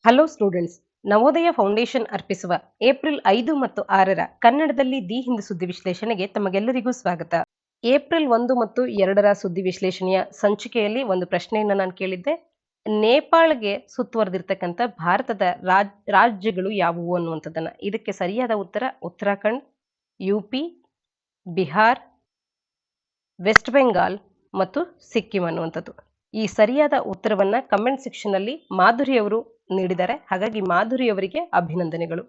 Hello students, Navodaya foundation ಅರ್ಪಿಸುವ April 5 ಮತ್ತು 6ರ ಕನ್ನಡದಲ್ಲಿ ದಿ ಹಿಂದ್ ಸುದ್ದಿ ವಿಶ್ಲೇಷಣೆಗೆ ತಮಗೆಲ್ಲರಿಗೂ ಸ್ವಾಗತ. ಏಪ್ರಿಲ್ 1 ಮತ್ತು 2ರ ಸುದ್ದಿ ವಿಶ್ಲೇಷಣೆಯ ಸಂಚಿಕೆಯಲ್ಲಿ ಒಂದು ಪ್ರಶ್ನೆಯನ್ನು ನಾನು ಕೇಳಿದ್ದೆ. ನೇಪಾಳ್ಗೆ ಸುತ್ತುವರೆದಿರ್ತಕ್ಕಂಥ ಭಾರತದ ರಾಜ್ಯಗಳು ಯಾವುವು ಅನ್ನುವಂಥದ್ದನ್ನ. ಇದಕ್ಕೆ ಸರಿಯಾದ ಉತ್ತರ ಉತ್ತರಾಖಂಡ್, ಯುಪಿ, ಬಿಹಾರ್, ವೆಸ್ಟ್ ಬೆಂಗಾಲ್ ಮತ್ತು ಸಿಕ್ಕಿಂ ಅನ್ನುವಂಥದ್ದು. ಈ ಸರಿಯಾದ ಉತ್ತರವನ್ನ ಕಮೆಂಟ್ ಸೆಕ್ಷನ್ ಅಲ್ಲಿ ಮಾಧುರಿ ಅವರು ನೀಡಿದ್ದಾರೆ. ಹಾಗಾಗಿ ಮಾಧುರಿ ಅವರಿಗೆ ಅಭಿನಂದನೆಗಳು.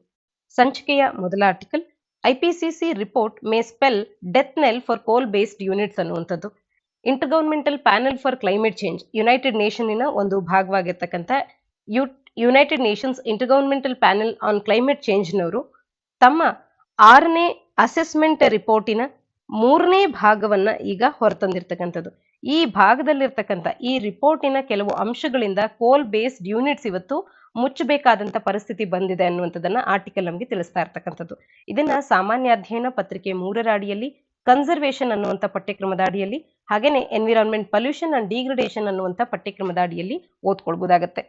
ಸಂಚಿಕೆಯ ಮೊದಲ article, IPCC report may spell death knell for coal based units ಅನ್ನುವಂಥದ್ದು. Intergovernmental panel for climate change, united ನೇಷನ್ನಿನ ಒಂದು ಭಾಗವಾಗಿರ್ತಕ್ಕಂಥ united nations intergovernmental panel on climate ಚೇಂಜ್ನವರು ತಮ್ಮ 6ನೇ ಅಸೆಸ್ಮೆಂಟ್ ರಿಪೋರ್ಟಿನ 3ನೇ ಭಾಗವನ್ನ ಈಗ ಹೊರತಂದಿರ್ತಕ್ಕಂಥದ್ದು. ಈ ಭಾಗದಲ್ಲಿರ್ತಕ್ಕಂಥ ಈ ರಿಪೋರ್ಟಿನ ಕೆಲವು ಅಂಶಗಳಿಂದ ಕೋಲ್ ಬೇಸ್ಡ್ ಯೂನಿಟ್ಸ್ ಇವತ್ತು ಮುಚ್ಚಬೇಕಾದಂತ ಪರಿಸ್ಥಿತಿ ಬಂದಿದೆ ಅನ್ನುವಂಥದ್ದನ್ನ ಆರ್ಟಿಕಲ್ ನಮಗೆ ತಿಳಿಸ್ತಾ ಇರ್ತಕ್ಕಂಥದ್ದು. ಇದನ್ನ ಸಾಮಾನ್ಯ ಅಧ್ಯಯನ ಪತ್ರಿಕೆ 3ರ ಅಡಿಯಲ್ಲಿ, ಕನ್ಸರ್ವೇಷನ್ ಅನ್ನುವಂಥ ಪಠ್ಯಕ್ರಮದ ಅಡಿಯಲ್ಲಿ, ಹಾಗೇನೆ ಎನ್ವಿರಾನ್ಮೆಂಟ್ ಪೊಲ್ಯೂಷನ್ ಅಂಡ್ ಡಿಗ್ರೇಡೇಷನ್ ಅನ್ನುವಂಥ ಪಠ್ಯಕ್ರಮದ ಅಡಿಯಲ್ಲಿ ಓದ್ಕೊಳ್ಬಹುದಾಗತ್ತೆ.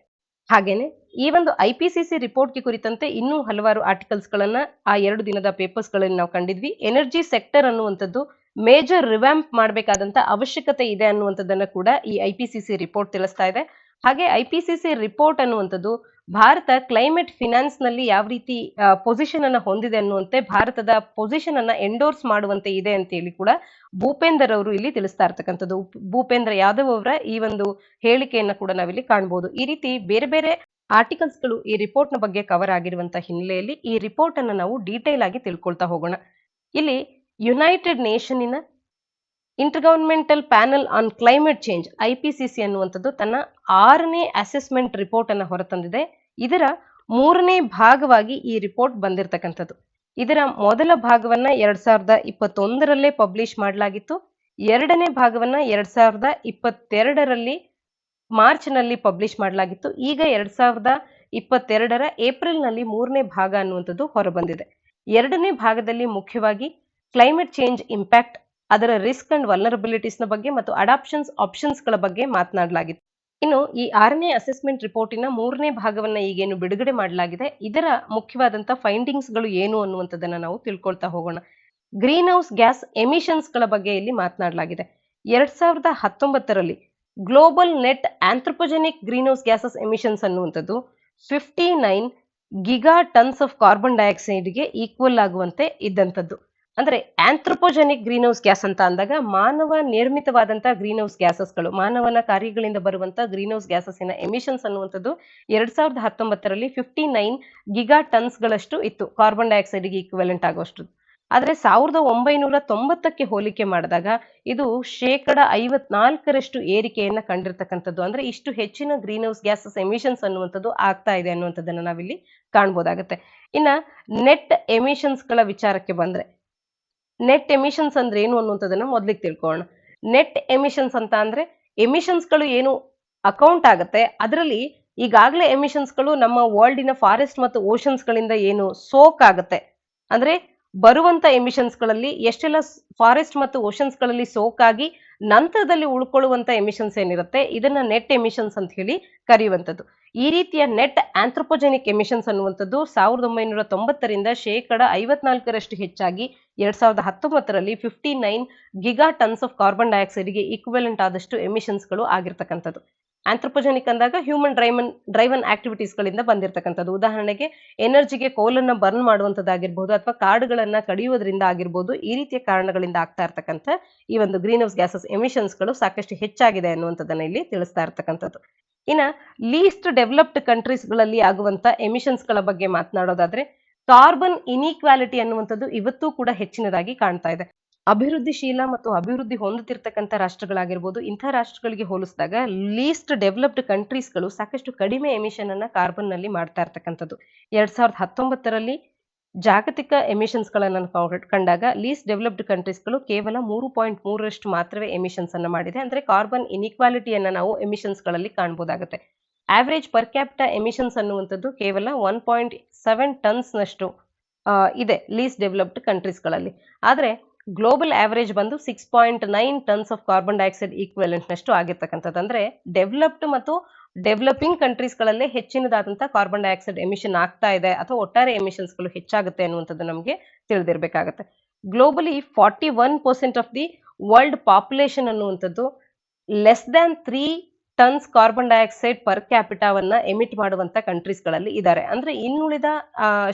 ಹಾಗೇನೆ ಈ ಒಂದು ಐಪಿಸಿಸಿ ರಿಪೋರ್ಟ್ಗೆ ಕುರಿತಂತೆ ಇನ್ನೂ ಹಲವಾರು ಆರ್ಟಿಕಲ್ಸ್ ಗಳನ್ನ ಆ 2 ದಿನದ ಪೇಪರ್ಸ್ ಗಳಲ್ಲಿ ನಾವು ಕಂಡಿದ್ವಿ. ಎನರ್ಜಿ ಸೆಕ್ಟರ್ ಅನ್ನುವಂಥದ್ದು ಮೇಜರ್ ರಿವ್ಯಾಂಪ್ ಮಾಡಬೇಕಾದಂತ ಅವಶ್ಯಕತೆ ಇದೆ ಅನ್ನುವಂಥದ್ದನ್ನ ಕೂಡ ಈ ಐಪಿಸಿಸಿ ರಿಪೋರ್ಟ್ ತಿಳಿಸ್ತಾ ಇದೆ. ಹಾಗೆ ಐಪಿಸಿಸಿ ರಿಪೋರ್ಟ್ ಅನ್ನುವಂಥದ್ದು ಭಾರತ ಕ್ಲೈಮೇಟ್ ಫಿನಾನ್ಸ್ ನಲ್ಲಿ ಯಾವ ರೀತಿ ಪೊಸಿಷನ್ ಅನ್ನ ಹೊಂದಿದೆ ಅನ್ನುವಂತೆ ಭಾರತದ ಪೊಸಿಷನ್ ಅನ್ನ ಎಂಡೋರ್ಸ್ ಮಾಡುವಂತೆ ಇದೆ ಅಂತ ಹೇಳಿ ಕೂಡ ಭೂಪೇಂದರ್ ಅವರು ಇಲ್ಲಿ ತಿಳಿಸ್ತಾ ಇರ್ತಕ್ಕಂಥದ್ದು. ಭೂಪೇಂದ್ರ ಯಾದವ್ ಅವರ ಈ ಒಂದು ಹೇಳಿಕೆಯನ್ನ ಕೂಡ ನಾವಿಲ್ಲಿ ಕಾಣಬಹುದು. ಈ ರೀತಿ ಬೇರೆ ಬೇರೆ ಆರ್ಟಿಕಲ್ಸ್ ಗಳು ಈ ರಿಪೋರ್ಟ್ ನ ಬಗ್ಗೆ ಕವರ್ ಆಗಿರುವಂತಹ ಹಿನ್ನೆಲೆಯಲ್ಲಿ ಈ ರಿಪೋರ್ಟ್ ಅನ್ನ ನಾವು ಡೀಟೇಲ್ ಆಗಿ ತಿಳ್ಕೊಳ್ತಾ ಹೋಗೋಣ. ಇಲ್ಲಿ ಯುನೈಟೆಡ್ ನೇಷನ್ನಿನ intergovernmental panel on climate change IPCC ಅನ್ನುವಂಥದ್ದು ತನ್ನ 6ನೇ ಅಸೆಸ್ಮೆಂಟ್ ರಿಪೋರ್ಟ್ ಅನ್ನ ಹೊರತಂದಿದೆ. ಇದರ 3ನೇ ಭಾಗವಾಗಿ ಈ ರಿಪೋರ್ಟ್ ಬಂದಿರತಕ್ಕಂಥದ್ದು. ಇದರ ಮೊದಲ ಭಾಗವನ್ನ 2021ರಲ್ಲೇ ಪಬ್ಲಿಷ್ ಮಾಡಲಾಗಿತ್ತು. 2ನೇ ಭಾಗವನ್ನ 2022ರಲ್ಲಿ ಮಾರ್ಚ್ ನಲ್ಲಿ ಪಬ್ಲಿಷ್ ಮಾಡಲಾಗಿತ್ತು. ಈಗ 2022ರ ಏಪ್ರಿಲ್ ನಲ್ಲಿ 3ನೇ ಭಾಗ ಅನ್ನುವಂಥದ್ದು ಹೊರಬಂದಿದೆ. 2ನೇ ಭಾಗದಲ್ಲಿ ಮುಖ್ಯವಾಗಿ ಕ್ಲೈಮೇಟ್ ಚೇಂಜ್ ಇಂಪ್ಯಾಕ್ಟ್, ಅದರ ರಿಸ್ಕ್ ಅಂಡ್ ವಲ್ನರಬಿಲಿಟೀಸ್ ನ ಬಗ್ಗೆ ಮತ್ತು ಅಡಾಪ್ಷನ್ಸ್ ಆಪ್ಷನ್ಸ್ ಗಳ ಬಗ್ಗೆ ಮಾತನಾಡಲಾಗಿತ್ತು. ಇನ್ನು ಈ 6ನೇ ಅಸೆಸ್ಮೆಂಟ್ ರಿಪೋರ್ಟಿನ 3ನೇ ಭಾಗವನ್ನ ಈಗೇನು ಬಿಡುಗಡೆ ಮಾಡಲಾಗಿದೆ, ಇದರ ಮುಖ್ಯವಾದಂತ ಫೈಂಡಿಂಗ್ಸ್ ಗಳು ಏನು ಅನ್ನುವಂಥದ್ದನ್ನ ನಾವು ತಿಳ್ಕೊಳ್ತಾ ಹೋಗೋಣ. ಗ್ರೀನ್ ಹೌಸ್ ಗ್ಯಾಸ್ ಎಮಿಷನ್ಸ್ ಗಳ ಬಗ್ಗೆ ಇಲ್ಲಿ ಮಾತನಾಡಲಾಗಿದೆ. 2019ರಲ್ಲಿ global net anthropogenic greenhouse gases emissions ಅನ್ನುವಂಥದ್ದು 59 gigatons of carbon dioxide ಗೆ ಈಕ್ವಲ್ ಆಗುವಂತೆ ಇದ್ದಂಥದ್ದು. ಅಂದ್ರೆ ಆಂಥ್ರೋಪೋಜೆನಿಕ್ ಗ್ರೀನ್ ಹೌಸ್ ಗ್ಯಾಸ್ ಅಂತ ಅಂದಾಗ ಮಾನವ ನಿರ್ಮಿತವಾದಂತಹ ಗ್ರೀನ್ ಹೌಸ್ ಗ್ಯಾಸಸ್ಗಳು, ಮಾನವನ ಕಾರ್ಯಗಳಿಂದ ಬರುವಂತಹ ಗ್ರೀನ್ ಹೌಸ್ ಗ್ಯಾಸಸ್ಸಿನ ಎಮಿಷನ್ಸ್ ಅನ್ನುವಂಥದ್ದು 2019ರಲ್ಲಿ 59 ಗಿಗಾ ಟನ್ಸ್ ಗಳಷ್ಟು ಇತ್ತು, ಕಾರ್ಬನ್ ಡೈಆಕ್ಸೈಡ್ ಗೆ ಈಕ್ವಲೆಂಟ್ ಆಗುವಷ್ಟು. ಆದ್ರೆ 1990ಕ್ಕೆ ಹೋಲಿಕೆ ಮಾಡಿದಾಗ ಇದು 54% ಏರಿಕೆಯನ್ನ ಕಂಡಿರ್ತಕ್ಕಂಥದ್ದು. ಅಂದ್ರೆ ಇಷ್ಟು ಹೆಚ್ಚಿನ ಗ್ರೀನ್ ಹೌಸ್ ಗ್ಯಾಸಸ್ ಎಮಿಷನ್ಸ್ ಅನ್ನುವಂಥದ್ದು ಆಗ್ತಾ ಇದೆ ಅನ್ನುವಂಥದ್ದನ್ನ ನಾವಿಲ್ಲಿ ಕಾಣ್ಬೋದಾಗತ್ತೆ. ಇನ್ನ ನೆಟ್ ಎಮಿಷನ್ಸ್ ಗಳ ವಿಚಾರಕ್ಕೆ ಬಂದ್ರೆ, ನೆಟ್ ಎಮಿಷನ್ಸ್ ಅಂದ್ರೆ ಏನು ಅನ್ನುವಂಥದ್ದನ್ನ ಮೊದಲಿಗೆ ತಿಳ್ಕೊಳ್ಳೋಣ. ನೆಟ್ ಎಮಿಷನ್ಸ್ ಅಂತ ಅಂದ್ರೆ ಎಮಿಷನ್ಸ್ ಗಳು ಏನು ಅಕೌಂಟ್ ಆಗುತ್ತೆ, ಅದರಲ್ಲಿ ಈಗಾಗಲೇ ಎಮಿಷನ್ಸ್ ಗಳು ನಮ್ಮ ವರ್ಲ್ಡಿನ ಫಾರೆಸ್ಟ್ ಮತ್ತು ಓಷನ್ಸ್ ಗಳಿಂದ ಏನು ಸೋಕ್ ಆಗುತ್ತೆ, ಅಂದ್ರೆ ಬರುವಂತ ಎಮಿಷನ್ಸ್ ಗಳಲ್ಲಿ ಎಷ್ಟೆಲ್ಲ ಫಾರೆಸ್ಟ್ ಮತ್ತು ಓಷನ್ಸ್ ಗಳಲ್ಲಿ ಸೋಕ್ ಆಗಿ ನಂತರದಲ್ಲಿ ಉಳ್ಕೊಳ್ಳುವಂತ ಎಮಿಷನ್ಸ್ ಏನಿರುತ್ತೆ, ಇದನ್ನ ನೆಟ್ ಎಮಿಷನ್ಸ್ ಅಂತ ಹೇಳಿ ಕರೆಯುವಂಥದ್ದು. ಈ ರೀತಿಯ ನೆಟ್ ಆಂಥ್ರೋಪೋಜೆನಿಕ್ ಎಮಿಷನ್ಸ್ ಅನ್ನುವಂಥದ್ದು 1990ರಿಂದ 54% ಹೆಚ್ಚಾಗಿ 2019ರಲ್ಲಿ 59 gigatons of carbon dioxide ಗೆ ಈಕ್ವಲೆಂಟ್ ಆದಷ್ಟು ಎಮಿಷನ್ಸ್ ಗಳು ಆಗಿರ್ತಕ್ಕಂಥದ್ದು. ಆಂಥ್ರೋಪೋಜೆನಿಕ್ ಅಂದಾಗ ಹ್ಯೂಮನ್ ಡ್ರೈವನ್ ಆಕ್ಟಿವಿಟೀಸ್ ಗಳಿಂದ ಬಂದಿರತಕ್ಕಂಥದ್ದು. ಉದಾಹರಣೆಗೆ ಎನರ್ಜಿಗೆ ಕೋಲನ್ನ ಬರ್ನ್ ಮಾಡುವಂತದ್ದಾಗಿರ್ಬೋದು ಅಥವಾ ಕಾಡುಗಳನ್ನ ಕಡಿಯುವುದರಿಂದ ಆಗಿರ್ಬೋದು, ಈ ರೀತಿಯ ಕಾರಣಗಳಿಂದ ಆಗ್ತಾ ಇರ್ತಕ್ಕಂಥ ಈ ಒಂದು ಗ್ರೀನ್ ಹೌಸ್ ಗ್ಯಾಸಸ್ ಎಮಿಷನ್ಸ್ ಗಳು ಸಾಕಷ್ಟು ಹೆಚ್ಚಾಗಿದೆ ಅನ್ನುವಂಥದ್ದನ್ನ ಇಲ್ಲಿ ತಿಳಿಸ್ತಾ ಇರ್ತಕ್ಕಂಥದ್ದು. ಇನ್ನ ಲೀಸ್ಟ್ ಡೆವಲಪ್ಡ್ ಕಂಟ್ರೀಸ್ ಗಳಲ್ಲಿ ಆಗುವಂತ ಎಮಿಷನ್ಸ್ ಗಳ ಬಗ್ಗೆ ಮಾತನಾಡೋದಾದ್ರೆ, ಕಾರ್ಬನ್ ಇನ್ಇಕ್ವಾಲಿಟಿ ಅನ್ನುವಂಥದ್ದು ಇವತ್ತೂ ಕೂಡ ಹೆಚ್ಚಿನದಾಗಿ ಕಾಣ್ತಾ ಇದೆ. ಅಭಿವೃದ್ಧಿಶೀಲ ಮತ್ತು ಅಭಿವೃದ್ಧಿ ಹೊಂದುತ್ತಿರ್ತಕ್ಕಂಥ ರಾಷ್ಟ್ರಗಳಾಗಿರ್ಬೋದು, ಇಂಥ ರಾಷ್ಟ್ರಗಳಿಗೆ ಹೋಲಿಸಿದಾಗ ಲೀಸ್ಟ್ ಡೆವಲಪ್ಡ್ ಕಂಟ್ರೀಸ್ ಗಳು ಸಾಕಷ್ಟು ಕಡಿಮೆ ಎಮಿಷನ್ ಅನ್ನ ಕಾರ್ಬನ್ ನಲ್ಲಿ ಮಾಡ್ತಾ ಇರ್ತಕ್ಕಂಥದ್ದು. 2019ರಲ್ಲಿ ಜಾಗತಿಕ ಎಮಿಷನ್ಸ್ ಗಳನ್ನ ಕಂಡಾಗ ಲೀಸ್ಟ್ ಡೆವಲಪ್ಡ್ ಕಂಟ್ರೀಸ್ ಗಳು ಕೇವಲ 3.3ರಷ್ಟು ಮಾತ್ರವೇ ಎಮಿಷನ್ಸ್ ಅನ್ನ ಮಾಡಿದೆ. ಅಂದ್ರೆ ಕಾರ್ಬನ್ ಇನ್ಇಕ್ವಾಲಿಟಿಯನ್ನ ನಾವು ಎಮಿಷನ್ಸ್ ಗಳಲ್ಲಿ ಕಾಣಬಹುದಾಗುತ್ತೆ. ಆವರೇಜ್ ಪರ್ ಕ್ಯಾಪಿಟಾ ಎಮಿಷನ್ಸ್ ಅನ್ನುವಂಥದ್ದು ಕೇವಲ 1.7 ಟನ್ಸ್ ನಷ್ಟು ಇದೆ ಲೀಸ್ಟ್ ಡೆವಲಪ್ಡ್ ಕಂಟ್ರೀಸ್ ಗಳಲ್ಲಿ. ಆದ್ರೆ ಗ್ಲೋಬಲ್ ಆವರೇಜ್ ಬಂದು 6.9 tons of carbon dioxide equivalent ನಷ್ಟು ಆಗಿರ್ತಕ್ಕಂಥದ್ದು. ಅಂದ್ರೆ ಡೆವಲಪ್ಡ್ ಮತ್ತು ಡೆವಲಪಿಂಗ್ ಕಂಟ್ರೀಸ್ಗಳಲ್ಲೇ ಹೆಚ್ಚಿನದಾದಂತಹ ಕಾರ್ಬನ್ ಡೈಆಕ್ಸೈಡ್ ಎಮಿಷನ್ ಆಗ್ತಾ ಇದೆ ಅಥವಾ ಒಟ್ಟಾರೆ ಎಮಿಷನ್ಸ್ಗಳು ಹೆಚ್ಚಾಗುತ್ತೆ ಅನ್ನುವಂಥದ್ದು ನಮಗೆ ತಿಳಿದಿರಬೇಕಾಗತ್ತೆ. Globally 41% of the world population ಅನ್ನುವಂಥದ್ದು less than 3 tons carbon dioxide per ಕ್ಯಾಪಿಟಾವನ್ನ ಎಮಿಟ್ ಮಾಡುವಂತ ಕಂಟ್ರೀಸ್ಗಳಲ್ಲಿ ಇದ್ದಾರೆ. ಅಂದ್ರೆ ಇನ್ನುಳಿದ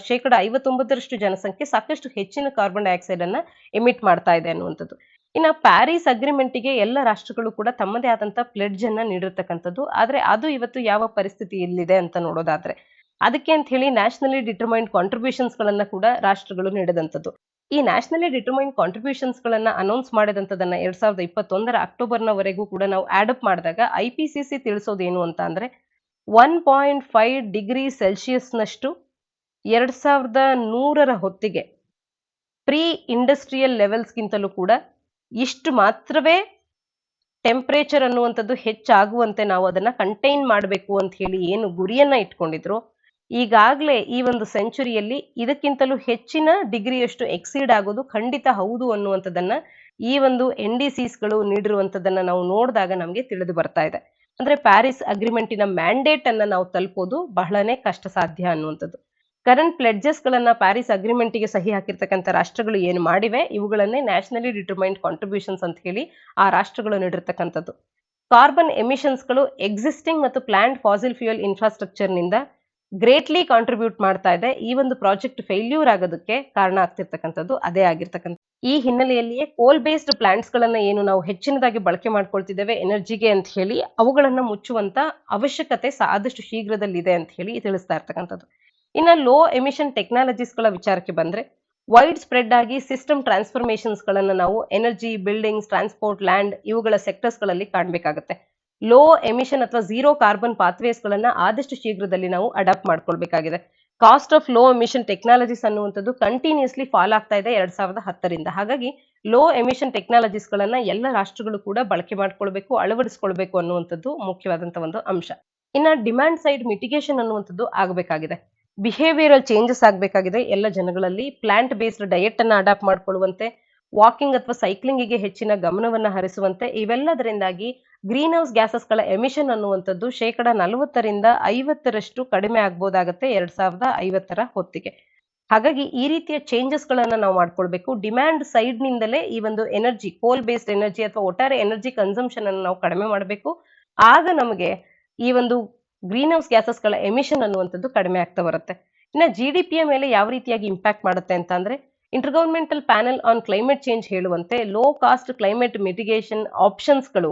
59% ಜನಸಂಖ್ಯೆ ಸಾಕಷ್ಟು ಹೆಚ್ಚಿನ ಕಾರ್ಬನ್ ಡೈಆಕ್ಸೈಡ್ ಅನ್ನ ಎಮಿಟ್ ಮಾಡ್ತಾ ಇದೆ ಅನ್ನುವಂಥದ್ದು. ಇನ್ನು ಪ್ಯಾರಿಸ್ ಅಗ್ರಿಮೆಂಟ್ಗೆ ಎಲ್ಲ ರಾಷ್ಟ್ರಗಳು ಕೂಡ ತಮ್ಮದೇ ಆದಂತ ಪ್ಲೆಡ್ಜ್ ಅನ್ನ ನೀಡಿರ್ತಕ್ಕಂಥದ್ದು. ಆದ್ರೆ ಅದು ಇವತ್ತು ಯಾವ ಪರಿಸ್ಥಿತಿಯಲ್ಲಿದೆ ಅಂತ ನೋಡೋದಾದ್ರೆ, ಅದಕ್ಕೆ ಅಂತ ಹೇಳಿ ನ್ಯಾಷನಲಿ ಡಿಟರ್ಮೈನ್ಡ್ ಕಾಂಟ್ರಿಬ್ಯೂಷನ್ಸ್ ಗಳನ್ನ ಕೂಡ ರಾಷ್ಟ್ರಗಳು ನೀಡಿದಂಥದ್ದು. ಈ ನ್ಯಾಷನಲಿ ಡಿಟರ್ಮೈನ್ಡ್ ಕಾಂಟ್ರಿಬ್ಯೂಷನ್ಸ್ ಗಳನ್ನ ಅನೌನ್ಸ್ ಮಾಡಿದಂಥದನ್ನ 2021 ಅಕ್ಟೋಬರ್ನವರೆಗೂ ಕೂಡ ನಾವು ಆಡಪ್ ಮಾಡಿದಾಗ ಐಪಿಸಿಸಿ ತಿಳಿಸೋದೇನು ಅಂತ ಅಂದ್ರೆ 1.5 ಡಿಗ್ರಿ ಸೆಲ್ಸಿಯಸ್ನಷ್ಟು 2100 ಹೊತ್ತಿಗೆ ಪ್ರೀ ಇಂಡಸ್ಟ್ರಿಯಲ್ ಲೆವೆಲ್ಸ್ಗಿಂತಲೂ ಕೂಡ ಇಷ್ಟು ಮಾತ್ರವೇ ಟೆಂಪರೇಚರ್ ಅನ್ನುವಂಥದ್ದು ಹೆಚ್ಚಾಗುವಂತೆ ನಾವು ಅದನ್ನ ಕಂಟೈನ್ ಮಾಡಬೇಕು ಅಂತ ಹೇಳಿ ಏನು ಗುರಿಯನ್ನ ಇಟ್ಕೊಂಡಿದ್ರು, ಈಗಾಗಲೇ ಈ ಒಂದು ಸೆಂಚುರಿಯಲ್ಲಿ ಇದಕ್ಕಿಂತಲೂ ಹೆಚ್ಚಿನ ಡಿಗ್ರಿಯಷ್ಟು ಎಕ್ಸೀಡ್ ಆಗೋದು ಖಂಡಿತ ಹೌದು ಅನ್ನುವಂಥದ್ದನ್ನ ಈ ಒಂದು NDCsಗಳು ನೀಡಿರುವಂಥದ್ದನ್ನ ನಾವು ನೋಡಿದಾಗ ನಮಗೆ ತಿಳಿದು ಬರ್ತಾ ಇದೆ. ಅಂದ್ರೆ ಪ್ಯಾರಿಸ್ ಅಗ್ರಿಮೆಂಟಿನ ಮ್ಯಾಂಡೇಟ್ ಅನ್ನ ನಾವು ತಲುಪೋದು ಬಹಳನೇ ಕಷ್ಟ ಸಾಧ್ಯ ಅನ್ನುವಂಥದ್ದು. ಕರೆಂಟ್ ಪ್ಲೆಡ್ಜಸ್ ಗಳನ್ನ ಪ್ಯಾರಿಸ್ ಅಗ್ರಿಮೆಂಟ್ಗೆ ಸಹಿ ಹಾಕಿರ್ತಕ್ಕಂಥ ರಾಷ್ಟ್ರಗಳು ಏನು ಮಾಡಿವೆ, ಇವುಗಳನ್ನೇ ನ್ಯಾಷನಲಿ ಡಿಟರ್ಮೈನ್ಡ್ ಕಾಂಟ್ರಿಬ್ಯೂಷನ್ಸ್ ಅಂತ ಹೇಳಿ ಆ ರಾಷ್ಟ್ರಗಳು ನೀಡಿರ್ತಕ್ಕಂಥದ್ದು. ಕಾರ್ಬನ್ ಎಮಿಷನ್ಸ್ಗಳು ಎಕ್ಸಿಸ್ಟಿಂಗ್ ಮತ್ತು ಪ್ಲಾಂಟ್ ಫಾಸಿಲ್ ಫ್ಯೂಯಲ್ ಇನ್ಫ್ರಾಸ್ಟ್ರಕ್ಚರ್ ನಿಂದ ಗ್ರೇಟ್ಲಿ ಕಾಂಟ್ರಿಬ್ಯೂಟ್ ಮಾಡ್ತಾ ಇದೆ. ಈ ಒಂದು ಪ್ರಾಜೆಕ್ಟ್ ಫೇಲ್ಯೂರ್ ಆಗೋದಕ್ಕೆ ಕಾರಣ ಆಗ್ತಿರ್ತಕ್ಕಂಥದ್ದು ಅದೇ ಆಗಿರ್ತಕ್ಕಂಥ. ಈ ಹಿನ್ನೆಲೆಯಲ್ಲಿಯೇ ಕೋಲ್ ಬೇಸ್ಡ್ ಪ್ಲಾಂಟ್ಸ್ ಗಳನ್ನ ಏನು ನಾವು ಹೆಚ್ಚಿನದಾಗಿ ಬಳಕೆ ಮಾಡ್ಕೊಳ್ತಿದ್ದೇವೆ ಎನರ್ಜಿಗೆ ಅಂತ ಹೇಳಿ ಅವುಗಳನ್ನ ಮುಚ್ಚುವಂತ ಅವಶ್ಯಕತೆ ಆದಷ್ಟು ಶೀಘ್ರದಲ್ಲಿದೆ ಅಂತ ಹೇಳಿ ತಿಳಿಸ್ತಾ ಇರ್ತಕ್ಕಂಥದ್ದು. ಇನ್ನ ಲೋ ಎಮಿಷನ್ ಟೆಕ್ನಾಲಜೀಸ್ ಗಳ ವಿಚಾರಕ್ಕೆ ಬಂದ್ರೆ ವೈಡ್ ಸ್ಪ್ರೆಡ್ ಆಗಿ ಸಿಸ್ಟಮ್ ಟ್ರಾನ್ಸ್ಫಾರ್ಮೇಶನ್ಸ್ ಗಳನ್ನ ನಾವು ಎನರ್ಜಿ, ಬಿಲ್ಡಿಂಗ್ಸ್, ಟ್ರಾನ್ಸ್ಪೋರ್ಟ್, ಲ್ಯಾಂಡ್ ಇವುಗಳ ಸೆಕ್ಟರ್ಸ್ ಗಳಲ್ಲಿ ಕಾಣಬೇಕಾಗುತ್ತೆ. ಲೋ ಎಮಿಷನ್ ಅಥವಾ ಝೀರೋ ಕಾರ್ಬನ್ ಪಾತ್ವೇಸ್ ಗಳನ್ನ ಆದಷ್ಟು ಶೀಘ್ರದಲ್ಲಿ ನಾವು ಅಡಾಪ್ಟ್ ಮಾಡ್ಕೊಳ್ಬೇಕಾಗಿದೆ. Cost of low emission technologies ಅನ್ನುವಂಥದ್ದು ಕಂಟಿನ್ಯೂಸ್ಲಿ ಫಾಲ್ ಆಗ್ತಾ ಇದೆ 2010ರಿಂದ. ಹಾಗಾಗಿ ಲೋ ಎಮಿಷನ್ ಟೆಕ್ನಾಲಜೀಸ್ ಗಳನ್ನ ಎಲ್ಲ ರಾಷ್ಟ್ರಗಳು ಕೂಡ ಬಳಕೆ ಮಾಡ್ಕೊಳ್ಬೇಕು, ಅಳವಡಿಸ್ಕೊಳ್ಬೇಕು ಅನ್ನುವಂಥದ್ದು ಮುಖ್ಯವಾದಂತ ಒಂದು ಅಂಶ. ಇನ್ನ ಡಿಮ್ಯಾಂಡ್ ಸೈಡ್ ಮಿಟಿಗೇಷನ್ ಅನ್ನುವಂಥದ್ದು ಆಗಬೇಕಾಗಿದೆ. ಬಿಹೇವಿಯರಲ್ ಚೇಂಜಸ್ ಆಗಬೇಕಾಗಿದೆ ಎಲ್ಲ ಜನಗಳಲ್ಲಿ. ಪ್ಲಾಂಟ್ ಬೇಸ್ಡ್ ಡಯಟ್ ಅನ್ನ ಅಡಾಪ್ಟ್ ಮಾಡ್ಕೊಳ್ಳುವಂತೆ, ವಾಕಿಂಗ್ ಅಥವಾ ಸೈಕ್ಲಿಂಗಿಗೆ ಹೆಚ್ಚಿನ ಗಮನವನ್ನ ಹರಿಸುವಂತೆ, ಇವೆಲ್ಲದರಿಂದಾಗಿ ಗ್ರೀನ್ ಹೌಸ್ ಗ್ಯಾಸಸ್ ಗಳ ಎಮಿಷನ್ ಅನ್ನುವಂಥದ್ದು 40ರಿಂದ 50ರಷ್ಟು ಕಡಿಮೆ ಆಗ್ಬೋದಾಗತ್ತೆ 2050ರ ಹೊತ್ತಿಗೆ. ಹಾಗಾಗಿ ಈ ರೀತಿಯ ಚೇಂಜಸ್ ಗಳನ್ನ ನಾವು ಮಾಡ್ಕೊಳ್ಬೇಕು. ಡಿಮ್ಯಾಂಡ್ ಸೈಡ್ ನಿಂದಲೇ ಈ ಒಂದು ಎನರ್ಜಿ, ಕೋಲ್ ಬೇಸ್ಡ್ ಎನರ್ಜಿ ಅಥವಾ ಒಟ್ಟಾರೆ ಎನರ್ಜಿ ಕನ್ಸಂಪ್ಷನ್ ಅನ್ನು ನಾವು ಕಡಿಮೆ ಮಾಡಬೇಕು. ಆಗ ನಮಗೆ ಈ ಒಂದು ಗ್ರೀನ್ ಹೌಸ್ ಗ್ಯಾಸಸ್ ಗಳ ಎಮಿಷನ್ ಅನ್ನುವಂಥದ್ದು ಕಡಿಮೆ ಆಗ್ತಾ ಬರುತ್ತೆ. ಇನ್ನು GDP ಯ ಮೇಲೆ ಯಾವ ರೀತಿಯಾಗಿ ಇಂಪ್ಯಾಕ್ಟ್ ಮಾಡುತ್ತೆ ಅಂತ ಅಂದ್ರೆ, intergovernmental panel on climate change ಹೇಳುವಂತೆ ಲೋ ಕಾಸ್ಟ್ ಕ್ಲೈಮೇಟ್ ಮಿಟಿಗೇಷನ್ ಆಪ್ಷನ್ಸ್ಗಳು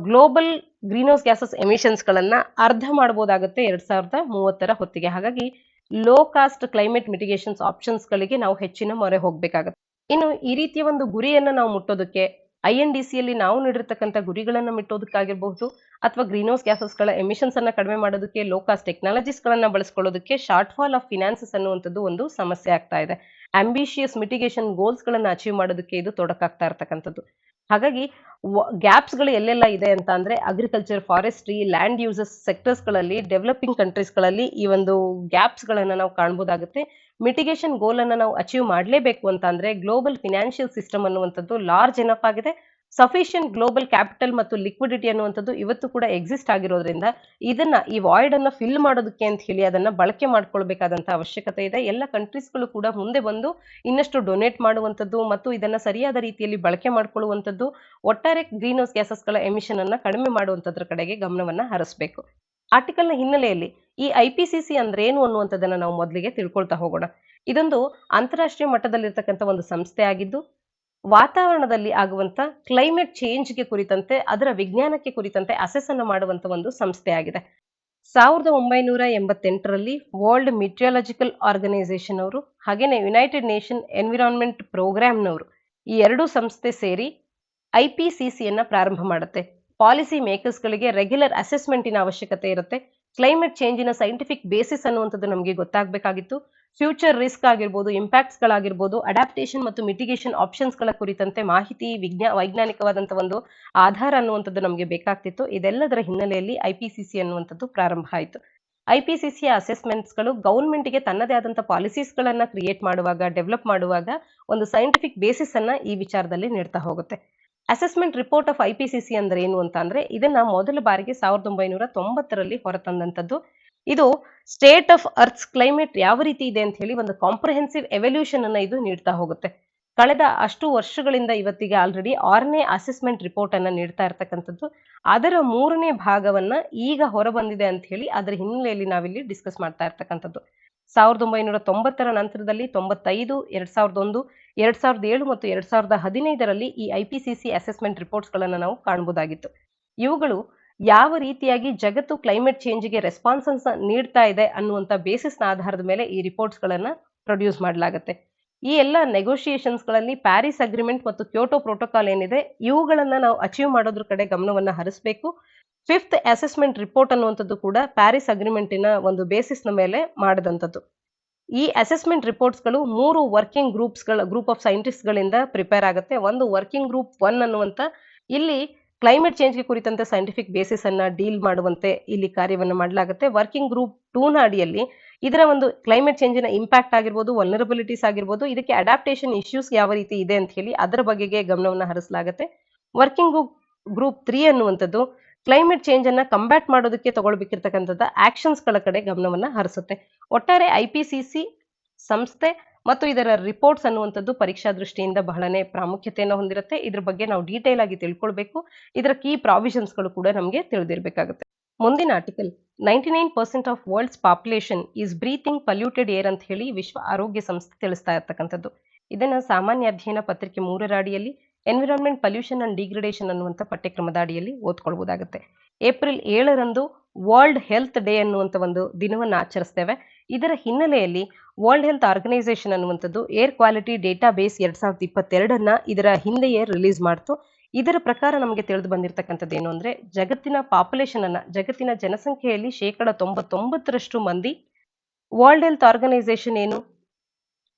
global greenhouse gases emissions ಗಳನ್ನ ಅರ್ಧ ಮಾಡಬಹುದಾಗುತ್ತೆ 2030ರ ಹೊತ್ತಿಗೆ. ಹಾಗಾಗಿ low cost climate mitigations options ಗಳಿಗೆ ನಾವು ಹೆಚ್ಚಿನ ಮೊರೆ ಹೋಗ್ಬೇಕಾಗುತ್ತೆ. ಇನ್ನು ಈ ರೀತಿಯ ಒಂದು ಗುರಿಯನ್ನ ನಾವು ಮುಟ್ಟೋದಕ್ಕೆ INDCಯಲ್ಲಿ ನಾವು ನೀಡಿರ್ತಕ್ಕಂಥ ಗುರಿಗಳನ್ನ ಮುಟ್ಟೋದಕ್ಕಾಗಿರಬಹುದು ಅಥವಾ ಗ್ರೀನ್ ಹೌಸ್ ಗ್ಯಾಸಸ್ ಗಳ ಎಮಿಷನ್ಸ್ ಅನ್ನ ಕಡಿಮೆ ಮಾಡೋದಕ್ಕೆ ಲೋ ಕಾಸ್ಟ್ ಟೆಕ್ನಾಲಜೀಸ್ ಗಳನ್ನ ಬಳಸ್ಕೊಳ್ಳೋದಕ್ಕೆ ಶಾರ್ಟ್ ಫಾಲ್ ಆಫ್ ಫಿನಾನ್ಸಸ್ ಅನ್ನುವಂಥದ್ದು ಒಂದು ಸಮಸ್ಯೆ ಆಗ್ತಾ ಇದೆ. ಆಂಬಿಷಿಯಸ್ ಮಿಟಿಗೇಷನ್ ಗೋಲ್ಸ್ ಗಳನ್ನ ಅಚೀವ್ ಮಾಡೋದಕ್ಕೆ ಇದು ತೊಡಕಾಗ್ತಾ ಇರ್ತಕ್ಕಂಥದ್ದು. ಹಾಗಾಗಿ ಗ್ಯಾಪ್ಸ್ ಗಳು ಎಲ್ಲೆಲ್ಲ ಇದೆ ಅಂತ ಅಂದ್ರೆ agriculture, forestry, land uses sectors ಗಳಲ್ಲಿ ಡೆವಲಪಿಂಗ್ ಕಂಟ್ರೀಸ್ ಗಳಲ್ಲಿ ಈ ಒಂದು ಗ್ಯಾಪ್ಸ್ ಗಳನ್ನ ನಾವು ಕಾಣಬಹುದಾಗುತ್ತೆ. ಮಿಟಿಗೇಷನ್ ಗೋಲ್ ಅನ್ನ ನಾವು ಅಚೀವ್ ಮಾಡಲೇಬೇಕು ಅಂತ ಅಂದ್ರೆ ಗ್ಲೋಬಲ್ ಫಿನಾನ್ಷಿಯಲ್ ಸಿಸ್ಟಮ್ ಅನ್ನುವಂಥದ್ದು ಲಾರ್ಜ್ ಎನಫ್ ಆಗಿದೆ. ಸಫಿಷಿಯಂಟ್ ಗ್ಲೋಬಲ್ ಕ್ಯಾಪಿಟಲ್ ಮತ್ತು ಲಿಕ್ವಿಡಿಟಿ ಅನ್ನುವಂಥದ್ದು ಇವತ್ತು ಕೂಡ ಎಕ್ಸಿಸ್ಟ್ ಆಗಿರೋದ್ರಿಂದ ಈ ವಾಯ್ಡ್ ಅನ್ನ ಫಿಲ್ ಮಾಡೋದಕ್ಕೆ ಅಂತ ಹೇಳಿ ಅದನ್ನ ಬಳಕೆ ಮಾಡ್ಕೊಳ್ಬೇಕಾದಂತ ಅವಶ್ಯಕತೆ ಇದೆ. ಎಲ್ಲ ಕಂಟ್ರೀಸ್ಗಳು ಕೂಡ ಮುಂದೆ ಬಂದು ಇನ್ನಷ್ಟು ಡೊನೇಟ್ ಮಾಡುವಂಥದ್ದು ಮತ್ತು ಇದನ್ನ ಸರಿಯಾದ ರೀತಿಯಲ್ಲಿ ಬಳಕೆ ಮಾಡ್ಕೊಳ್ಳುವಂಥದ್ದು, ಒಟ್ಟಾರೆ ಗ್ರೀನ್ ಹೌಸ್ ಗ್ಯಾಸಸ್ ಗಳ ಎಮಿಷನ್ ಅನ್ನ ಕಡಿಮೆ ಮಾಡುವಂತದ್ರ ಕಡೆಗೆ ಗಮನವನ್ನ ಹರಿಸಬೇಕು. ಆರ್ಟಿಕಲ್ ನ ಹಿನ್ನೆಲೆಯಲ್ಲಿ ಈ IPCC ಅಂದ್ರೆ ಏನು ಅನ್ನುವಂಥದ್ದನ್ನ ನಾವು ಮೊದಲಿಗೆ ತಿಳ್ಕೊಳ್ತಾ ಹೋಗೋಣ. ಇದೊಂದು ಅಂತಾರಾಷ್ಟ್ರೀಯ ಮಟ್ಟದಲ್ಲಿರ್ತಕ್ಕಂಥ ಒಂದು ಸಂಸ್ಥೆ ಆಗಿದ್ದು, ವಾತಾವರಣದಲ್ಲಿ ಆಗುವಂತ ಕ್ಲೈಮೇಟ್ ಚೇಂಜ್ಗೆ ಕುರಿತಂತೆ, ಅದರ ವಿಜ್ಞಾನಕ್ಕೆ ಕುರಿತಂತೆ ಅಸೆಸ್ ಅನ್ನು ಮಾಡುವಂತ ಒಂದು ಸಂಸ್ಥೆ ಆಗಿದೆ. 1988ರಲ್ಲಿ ವರ್ಲ್ಡ್ ಮಿಟಿಯಾಲಜಿಕಲ್ ಆರ್ಗನೈಸೇಷನ್ ಅವರು ಹಾಗೇನೆ ಯುನೈಟೆಡ್ ನೇಷನ್ ಎನ್ವಿರಾನ್ಮೆಂಟ್ ಪ್ರೋಗ್ರಾಮ್ನವರು ಈ ಎರಡೂ ಸಂಸ್ಥೆ ಸೇರಿ IPCCಯನ್ನ ಪ್ರಾರಂಭ ಮಾಡುತ್ತೆ. ಪಾಲಿಸಿ ಮೇಕರ್ಸ್ ಗಳಿಗೆ ರೆಗ್ಯುಲರ್ ಅಸೆಸ್ಮೆಂಟಿನ ಅವಶ್ಯಕತೆ ಇರುತ್ತೆ. ಕ್ಲೈಮೇಟ್ ಚೇಂಜಿನ ಸೈಂಟಿಫಿಕ್ ಬೇಸಿಸ್ ಅನ್ನುವಂಥದ್ದು ನಮಗೆ ಗೊತ್ತಾಗಬೇಕಾಗಿತ್ತು. ಫ್ಯೂಚರ್ ರಿಸ್ಕ್ ಆಗಿರ್ಬೋದು, ಇಂಪ್ಯಾಕ್ಟ್ಸ್ ಗಳಾಗಿರ್ಬೋದು, ಅಡಾಪ್ಟೇಷನ್ ಮತ್ತು ಮಿಟಿಗೇಷನ್ ಆಪ್ಷನ್ಸ್ ಗಳ ಕುರಿತಂತೆ ಮಾಹಿತಿ, ವೈಜ್ಞಾನಿಕವಾದಂತಹ ಒಂದು ಆಧಾರ ಅನ್ನುವಂಥದ್ದು ನಮಗೆ ಬೇಕಾಗ್ತಿತ್ತು. ಇದೆಲ್ಲದರ ಹಿನ್ನೆಲೆಯಲ್ಲಿ IPCC ಅನ್ನುವಂಥದ್ದು ಪ್ರಾರಂಭ ಆಯಿತು. IPCCಯ ಅಸೆಸ್ಮೆಂಟ್ಸ್ ಗಳು ಗವರ್ಮೆಂಟ್ ಗೆ ತನ್ನದೇ ಆದಂತಹ ಪಾಲಿಸೀಸ್ ಗಳನ್ನ ಕ್ರಿಯೇಟ್ ಮಾಡುವಾಗ, ಡೆವಲಪ್ ಮಾಡುವಾಗ ಒಂದು ಸೈಂಟಿಫಿಕ್ ಬೇಸಿಸ್ ಅನ್ನ ಈ ವಿಚಾರದಲ್ಲಿ ನೀಡ್ತಾ ಹೋಗುತ್ತೆ. ಅಸೆಸ್ಮೆಂಟ್ ರಿಪೋರ್ಟ್ ಆಫ್ IPCC ಅಂದ್ರೆ ಏನು ಅಂತ ಅಂದ್ರೆ ಇದನ್ನ ಮೊದಲ ಬಾರಿಗೆ 1990ರಲ್ಲಿ ಹೊರತಂದಂತದ್ದು. ಇದು ಸ್ಟೇಟ್ ಆಫ್ ಅರ್ತ್ಸ್ ಕ್ಲೈಮೇಟ್ ಯಾವ ರೀತಿ ಇದೆ ಅಂತ ಹೇಳಿ ಒಂದು ಕಾಂಪ್ರಹೆನ್ಸಿವ್ ಎವಲ್ಯೂಷನ್ ಅನ್ನ ಇದು ನೀಡ್ತಾ ಹೋಗುತ್ತೆ. ಕಳೆದ ಅಷ್ಟು ವರ್ಷಗಳಿಂದ ಇವತ್ತಿಗೆ ಆಲ್ರೆಡಿ 6ನೇ ಅಸೆಸ್ಮೆಂಟ್ ರಿಪೋರ್ಟ್ ಅನ್ನ ನೀಡ್ತಾ ಇರ್ತಕ್ಕಂಥದ್ದು. ಅದರ 3ನೇ ಭಾಗವನ್ನ ಈಗ ಹೊರಬಂದಿದೆ ಅಂತ ಹೇಳಿ ಅದರ ಹಿನ್ನೆಲೆಯಲ್ಲಿ ನಾವಿಲ್ಲಿ ಡಿಸ್ಕಸ್ ಮಾಡ್ತಾ ಇರ್ತಕ್ಕಂಥದ್ದು. 1990ರ ನಂತರದಲ್ಲಿ 95, 2001, 2007 ಮತ್ತು 2015ರಲ್ಲಿ ಈ IPCC ಅಸೆಸ್ಮೆಂಟ್ ರಿಪೋರ್ಟ್ಸ್ ಗಳನ್ನ ನಾವು ಕಾಣಬಹುದಾಗಿತ್ತು. ಇವುಗಳು ಯಾವ ರೀತಿಯಾಗಿ ಜಗತ್ತು ಕ್ಲೈಮೇಟ್ ಚೇಂಜ್ಗೆ ರೆಸ್ಪಾನ್ಸನ್ಸ್ ನೀಡ್ತಾ ಇದೆ ಅನ್ನುವಂತ ಬೇಸಿಸ್ ನ ಆಧಾರದ ಮೇಲೆ ಈ ರಿಪೋರ್ಟ್ಸ್ ಗಳನ್ನ ಪ್ರೊಡ್ಯೂಸ್ ಮಾಡಲಾಗುತ್ತೆ. ಈ ಎಲ್ಲ ನೆಗೋಷಿಯೇಷನ್ಸ್ ಗಳಲ್ಲಿ ಪ್ಯಾರಿಸ್ ಅಗ್ರಿಮೆಂಟ್ ಮತ್ತು ಕ್ಯೋಟೋ ಪ್ರೋಟೋಕಾಲ್ ಏನಿದೆ ಇವುಗಳನ್ನ ನಾವು ಅಚೀವ್ ಮಾಡೋದ್ರ ಕಡೆ ಗಮನವನ್ನ ಹರಿಸಬೇಕು. 5th ಅಸೆಸ್ಮೆಂಟ್ ರಿಪೋರ್ಟ್ ಅನ್ನುವಂಥದ್ದು ಕೂಡ ಪ್ಯಾರಿಸ್ ಅಗ್ರಿಮೆಂಟಿನ ಒಂದು ಬೇಸಿಸ್ ನ ಮೇಲೆ ಮಾಡಿದಂಥದ್ದು. ಈ ಅಸೆಸ್ಮೆಂಟ್ ರಿಪೋರ್ಟ್ಸ್ಗಳು 3 ವರ್ಕಿಂಗ್ ಗ್ರೂಪ್ ಆಫ್ ಸೈಂಟಿಸ್ಟ್ ಗಳಿಂದ ಪ್ರಿಪೇರ್ ಆಗುತ್ತೆ. ಒಂದು ವರ್ಕಿಂಗ್ ಗ್ರೂಪ್ 1 ಅನ್ನುವಂತ ಇಲ್ಲಿ ಕ್ಲೈಮೇಟ್ ಚೇಂಜ್ಗೆ ಕುರಿತಂತೆ ಸೈಂಟಿಫಿಕ್ ಬೇಸಿಸ್ ಅನ್ನ ಡೀಲ್ ಮಾಡುವಂತೆ ಇಲ್ಲಿ ಕಾರ್ಯವನ್ನು ಮಾಡಲಾಗುತ್ತೆ. ವರ್ಕಿಂಗ್ ಗ್ರೂಪ್ 2 ನ ಅಡಿಯಲ್ಲಿ ಇದರ ಒಂದು ಕ್ಲೈಮೇಟ್ ಚೇಂಜಿನ ಇಂಪ್ಯಾಕ್ಟ್ ಆಗಿರ್ಬೋದು, ವಲ್ನರಬಿಲಿಟೀಸ್ ಆಗಿರ್ಬೋದು, ಇದಕ್ಕೆ ಅಡಾಪ್ಟೇಷನ್ ಇಶ್ಯೂಸ್ ಯಾವ ರೀತಿ ಇದೆ ಅಂತ ಹೇಳಿ ಅದರ ಬಗೆಗೆ ಗಮನವನ್ನು ಹರಿಸಲಾಗುತ್ತೆ. ವರ್ಕಿಂಗ್ ಗ್ರೂಪ್ 3 ಅನ್ನುವಂಥದ್ದು ಕ್ಲೈಮೇಟ್ ಚೇಂಜ್ ಅನ್ನ ಕಂಬ್ಯಾಟ್ ಮಾಡೋದಕ್ಕೆ ತಗೊಳ್ಬೇಕಿರ್ತಕ್ಕಂಥದ್ದ ಆಕ್ಷನ್ಸ್ ಗಳ ಕಡೆ ಗಮನವನ್ನ ಹರಿಸುತ್ತೆ. ಒಟ್ಟಾರೆ IPCC ಸಂಸ್ಥೆ ಮತ್ತು ಇದರ ರಿಪೋರ್ಟ್ಸ್ ಅನ್ನುವಂಥದ್ದು ಪರೀಕ್ಷಾ ದೃಷ್ಟಿಯಿಂದ ಬಹಳನೇ ಪ್ರಾಮುಖ್ಯತೆಯನ್ನು ಹೊಂದಿರುತ್ತೆ. ಇದ್ರ ಬಗ್ಗೆ ನಾವು ಡೀಟೇಲ್ ಆಗಿ ತಿಳ್ಕೊಳ್ಬೇಕು. ಇದರ ಕೀ ಪ್ರಾವಿಷನ್ಸ್ ಗಳು ಕೂಡ ನಮಗೆ ತಿಳಿದಿರಬೇಕಾಗುತ್ತೆ. ಮುಂದಿನ article 99% of world's population is breathing polluted air ಅಂತ ಹೇಳಿ ವಿಶ್ವ ಆರೋಗ್ಯ ಸಂಸ್ಥೆ ತಿಳಿಸ್ತಾ ಇರ್ತಕ್ಕಂಥದ್ದು. ಇದನ್ನ ಸಾಮಾನ್ಯ ಅಧ್ಯಯನ ಪತ್ರಿಕೆ 3ರ ಅಡಿಯಲ್ಲಿ ಎನ್ವಿರಾನ್ಮೆಂಟ್ ಪಲ್ಯೂಷನ್ ಅಂಡ್ ಡಿಗ್ರೇಡೇಷನ್ ಅನ್ನುವಂಥ ಪಠ್ಯಕ್ರಮದ ಅಡಿಯಲ್ಲಿ ಓದ್ಕೊಳ್ಬಹುದಾಗುತ್ತೆ. ಏಪ್ರಿಲ್ 7ರಂದು ವರ್ಲ್ಡ್ ಹೆಲ್ತ್ ಡೇ ಅನ್ನುವಂಥ ಒಂದು ದಿನವನ್ನು ಆಚರಿಸ್ತೇವೆ. ಇದರ ಹಿನ್ನೆಲೆಯಲ್ಲಿ ವರ್ಲ್ಡ್ ಹೆಲ್ತ್ ಆರ್ಗನೈಸೇಷನ್ ಅನ್ನುವಂಥದ್ದು ಏರ್ ಕ್ವಾಲಿಟಿ ಡೇಟಾ ಬೇಸ್ 2022 ಇದರ ಹಿಂದೆಯೇ ರಿಲೀಸ್ ಮಾಡ್ತು. ಇದರ ಪ್ರಕಾರ ನಮಗೆ ತಿಳಿದು ಬಂದಿರತಕ್ಕಂಥದ್ದು ಏನು ಅಂದ್ರೆ ಜಗತ್ತಿನ ಪಾಪ್ಯುಲೇಷನ್ ಅನ್ನ, ಜಗತ್ತಿನ ಜನಸಂಖ್ಯೆಯಲ್ಲಿ 99% ಮಂದಿ ವರ್ಲ್ಡ್ ಹೆಲ್ತ್ ಆರ್ಗನೈಸೇಷನ್ ಏನು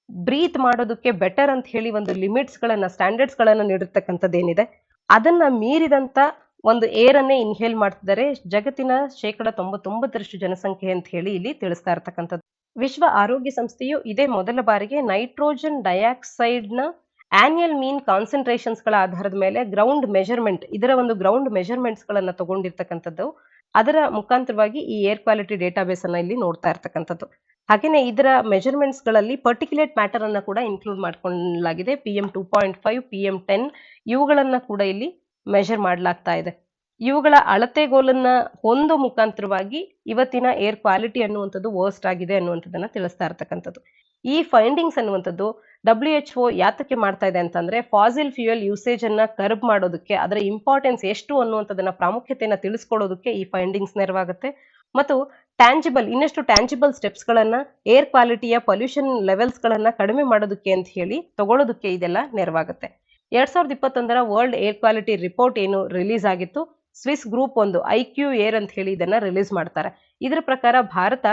ಬ್ರೀತ್ ಮಾಡೋದಕ್ಕೆ ಬೆಟರ್ ಅಂತ ಹೇಳಿ ಒಂದು ಲಿಮಿಟ್ಸ್ ಗಳನ್ನ, ಸ್ಟ್ಯಾಂಡರ್ಡ್ಸ್ ಗಳನ್ನ ನೀಡಿರ್ತಕ್ಕಂಥದ್ದು ಏನಿದೆ ಅದನ್ನ ಮೀರಿದಂತ ಒಂದು ಏರ್ ಅನ್ನೇ ಇನ್ಹೇಲ್ ಮಾಡ್ತಿದ್ದಾರೆ ಜಗತ್ತಿನ 99% ಜನಸಂಖ್ಯೆ ಅಂತ ಹೇಳಿ ಇಲ್ಲಿ ತಿಳಿಸ್ತಾ ಇರ್ತಕ್ಕಂಥದ್ದು. ವಿಶ್ವ ಆರೋಗ್ಯ ಸಂಸ್ಥೆಯು ಇದೇ ಮೊದಲ ಬಾರಿಗೆ ನೈಟ್ರೋಜನ್ ಡೈಆಕ್ಸೈಡ್ ನ ಆನ್ಯುಯಲ್ ಮೀನ್ ಕಾನ್ಸಂಟ್ರೇಷನ್ಸ್ ಗಳ ಆಧಾರದ ಮೇಲೆ ಗ್ರೌಂಡ್ ಮೆಜರ್ಮೆಂಟ್, ಇದರ ಒಂದು ಗ್ರೌಂಡ್ ಮೆಜರ್ಮೆಂಟ್ಸ್ ಗಳನ್ನ ತಗೊಂಡಿರ್ತಕ್ಕಂಥದ್ದು. ಅದರ ಮುಖಾಂತರವಾಗಿ ಈ ಏರ್ ಕ್ವಾಲಿಟಿ ಡೇಟಾಬೇಸ್ ಅನ್ನ ಇಲ್ಲಿ ನೋಡ್ತಾ ಇರ್ತಕ್ಕಂಥದ್ದು. ಹಾಗೇನೆ ಇದರ ಮೆಜರ್ಮೆಂಟ್ಸ್ ಗಳಲ್ಲಿ ಪರ್ಟಿಕ್ಯುಲೇಟ್ ಮ್ಯಾಟರ್ ಅನ್ನ ಕೂಡ ಇನ್ಕ್ಲೂಡ್ ಮಾಡ್ಕೊಳ್ಳಲಾಗಿದೆ. PM 2.5, PM 10 ಇವುಗಳನ್ನ ಕೂಡ ಇಲ್ಲಿ ಮೆಜರ್ ಮಾಡಲಾಗ್ತಾ ಇದೆ. ಇವುಗಳ ಅಳತೆಗೋಲನ್ನ ಹೊಂದೋ ಮುಖಾಂತರವಾಗಿ ಇವತ್ತಿನ ಏರ್ ಕ್ವಾಲಿಟಿ ಅನ್ನುವಂಥದ್ದು ವರ್ಸ್ಟ್ ಆಗಿದೆ ಅನ್ನುವಂಥದ್ದನ್ನ ತಿಳಿಸ್ತಾ ಇರ್ತಕ್ಕಂಥದ್ದು. ಈ ಫೈಂಡಿಂಗ್ಸ್ ಅನ್ನುವಂಥದ್ದು WHO ಯಾತಕ್ಕೆ ಮಾಡ್ತಾ ಇದೆ ಅಂತಂದ್ರೆ ಫಾಸಿಲ್ ಫ್ಯೂಯಲ್ ಯೂಸೇಜ್ ಅನ್ನ ಕರ್ಬ್ ಮಾಡೋದಕ್ಕೆ, ಅದರ ಇಂಪಾರ್ಟೆನ್ಸ್ ಎಷ್ಟು ಅನ್ನುವಂಥದ್ದನ್ನ ಪ್ರಾಮುಖ್ಯತೆಯನ್ನ ತಿಳಿಸ್ಕೊಡೋದಕ್ಕೆ ಈ ಫೈಂಡಿಂಗ್ಸ್ ನೆರವಾಗುತ್ತೆ. ಮತ್ತು ಇನ್ನಷ್ಟು ಟ್ಯಾಂಜಿಬಲ್ ಸ್ಟೆಪ್ಸ್ ಗಳನ್ನ ಏರ್ ಕ್ವಾಲಿಟಿಯ ಪೊಲ್ಯೂಷನ್ ಲೆವೆಲ್ಸ್ ಗಳನ್ನ ಕಡಿಮೆ ಮಾಡೋದಕ್ಕೆ ಅಂತ ಹೇಳಿ ತಗೊಳ್ಳೋದಕ್ಕೆ ಇದೆಲ್ಲ ನೆರವಾಗುತ್ತೆ. 2021ರ ವರ್ಲ್ಡ್ ಏರ್ ಕ್ವಾಲಿಟಿ ರಿಪೋರ್ಟ್ ಏನು ರಿಲೀಸ್ ಆಗಿತ್ತು, ಸ್ವಿಸ್ ಗ್ರೂಪ್ 1 IQ ಏರ್ ಅಂತ ಹೇಳಿ ಇದನ್ನ ರಿಲೀಸ್ ಮಾಡ್ತಾರೆ. ಇದರ ಪ್ರಕಾರ ಭಾರತ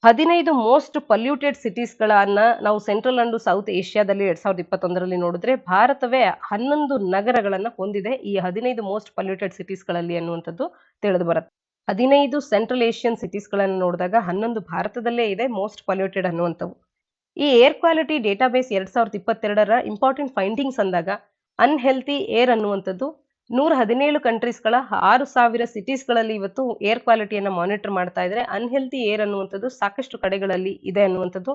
15 ಮೋಸ್ಟ್ ಪಲ್ಯೂಟೆಡ್ ಸಿಟೀಸ್ ಗಳನ್ನ ನಾವು ಸೆಂಟ್ರಲ್ ಅಂಡ್ ಸೌತ್ ಏಷ್ಯಾದಲ್ಲಿ 2021ರಲ್ಲಿ ನೋಡಿದ್ರೆ ಭಾರತವೇ 11 ನಗರಗಳನ್ನ ಹೊಂದಿದೆ ಈ 15 ಮೋಸ್ಟ್ ಪಲ್ಯೂಟೆಡ್ ಸಿಟೀಸ್ ಗಳಲ್ಲಿ ಅನ್ನುವಂಥದ್ದು ತಿಳಿದು ಬರುತ್ತೆ. 15 ಸೆಂಟ್ರಲ್ ಏಷ್ಯನ್ ಸಿಟೀಸ್ ಗಳನ್ನ ನೋಡಿದಾಗ 11 ಭಾರತದಲ್ಲೇ ಇದೆ ಮೋಸ್ಟ್ ಪಲ್ಯೂಟೆಡ್ ಅನ್ನುವಂಥವು. ಈ ಏರ್ ಕ್ವಾಲಿಟಿ ಡೇಟಾಬೇಸ್ 2022ರ ಇಂಪಾರ್ಟೆಂಟ್ ಫೈಂಡಿಂಗ್ಸ್ ಅಂದಾಗ ಅನ್ಹೆಲ್ತಿ ಏರ್ ಅನ್ನುವಂಥದ್ದು 117 ಕಂಟ್ರೀಸ್ಗಳ 6000 ಸಿಟೀಸ್ಗಳಲ್ಲಿ ಇವತ್ತು ಏರ್ ಕ್ವಾಲಿಟಿಯನ್ನ ಮಾನಿಟರ್ ಮಾಡ್ತಾ ಇದ್ರೆ. ಅನ್ಹೆಲ್ತಿ ಏರ್ ಅನ್ನುವಂಥದ್ದು ಸಾಕಷ್ಟು ಕಡೆಗಳಲ್ಲಿ ಇದೆ ಅನ್ನುವಂಥದ್ದು.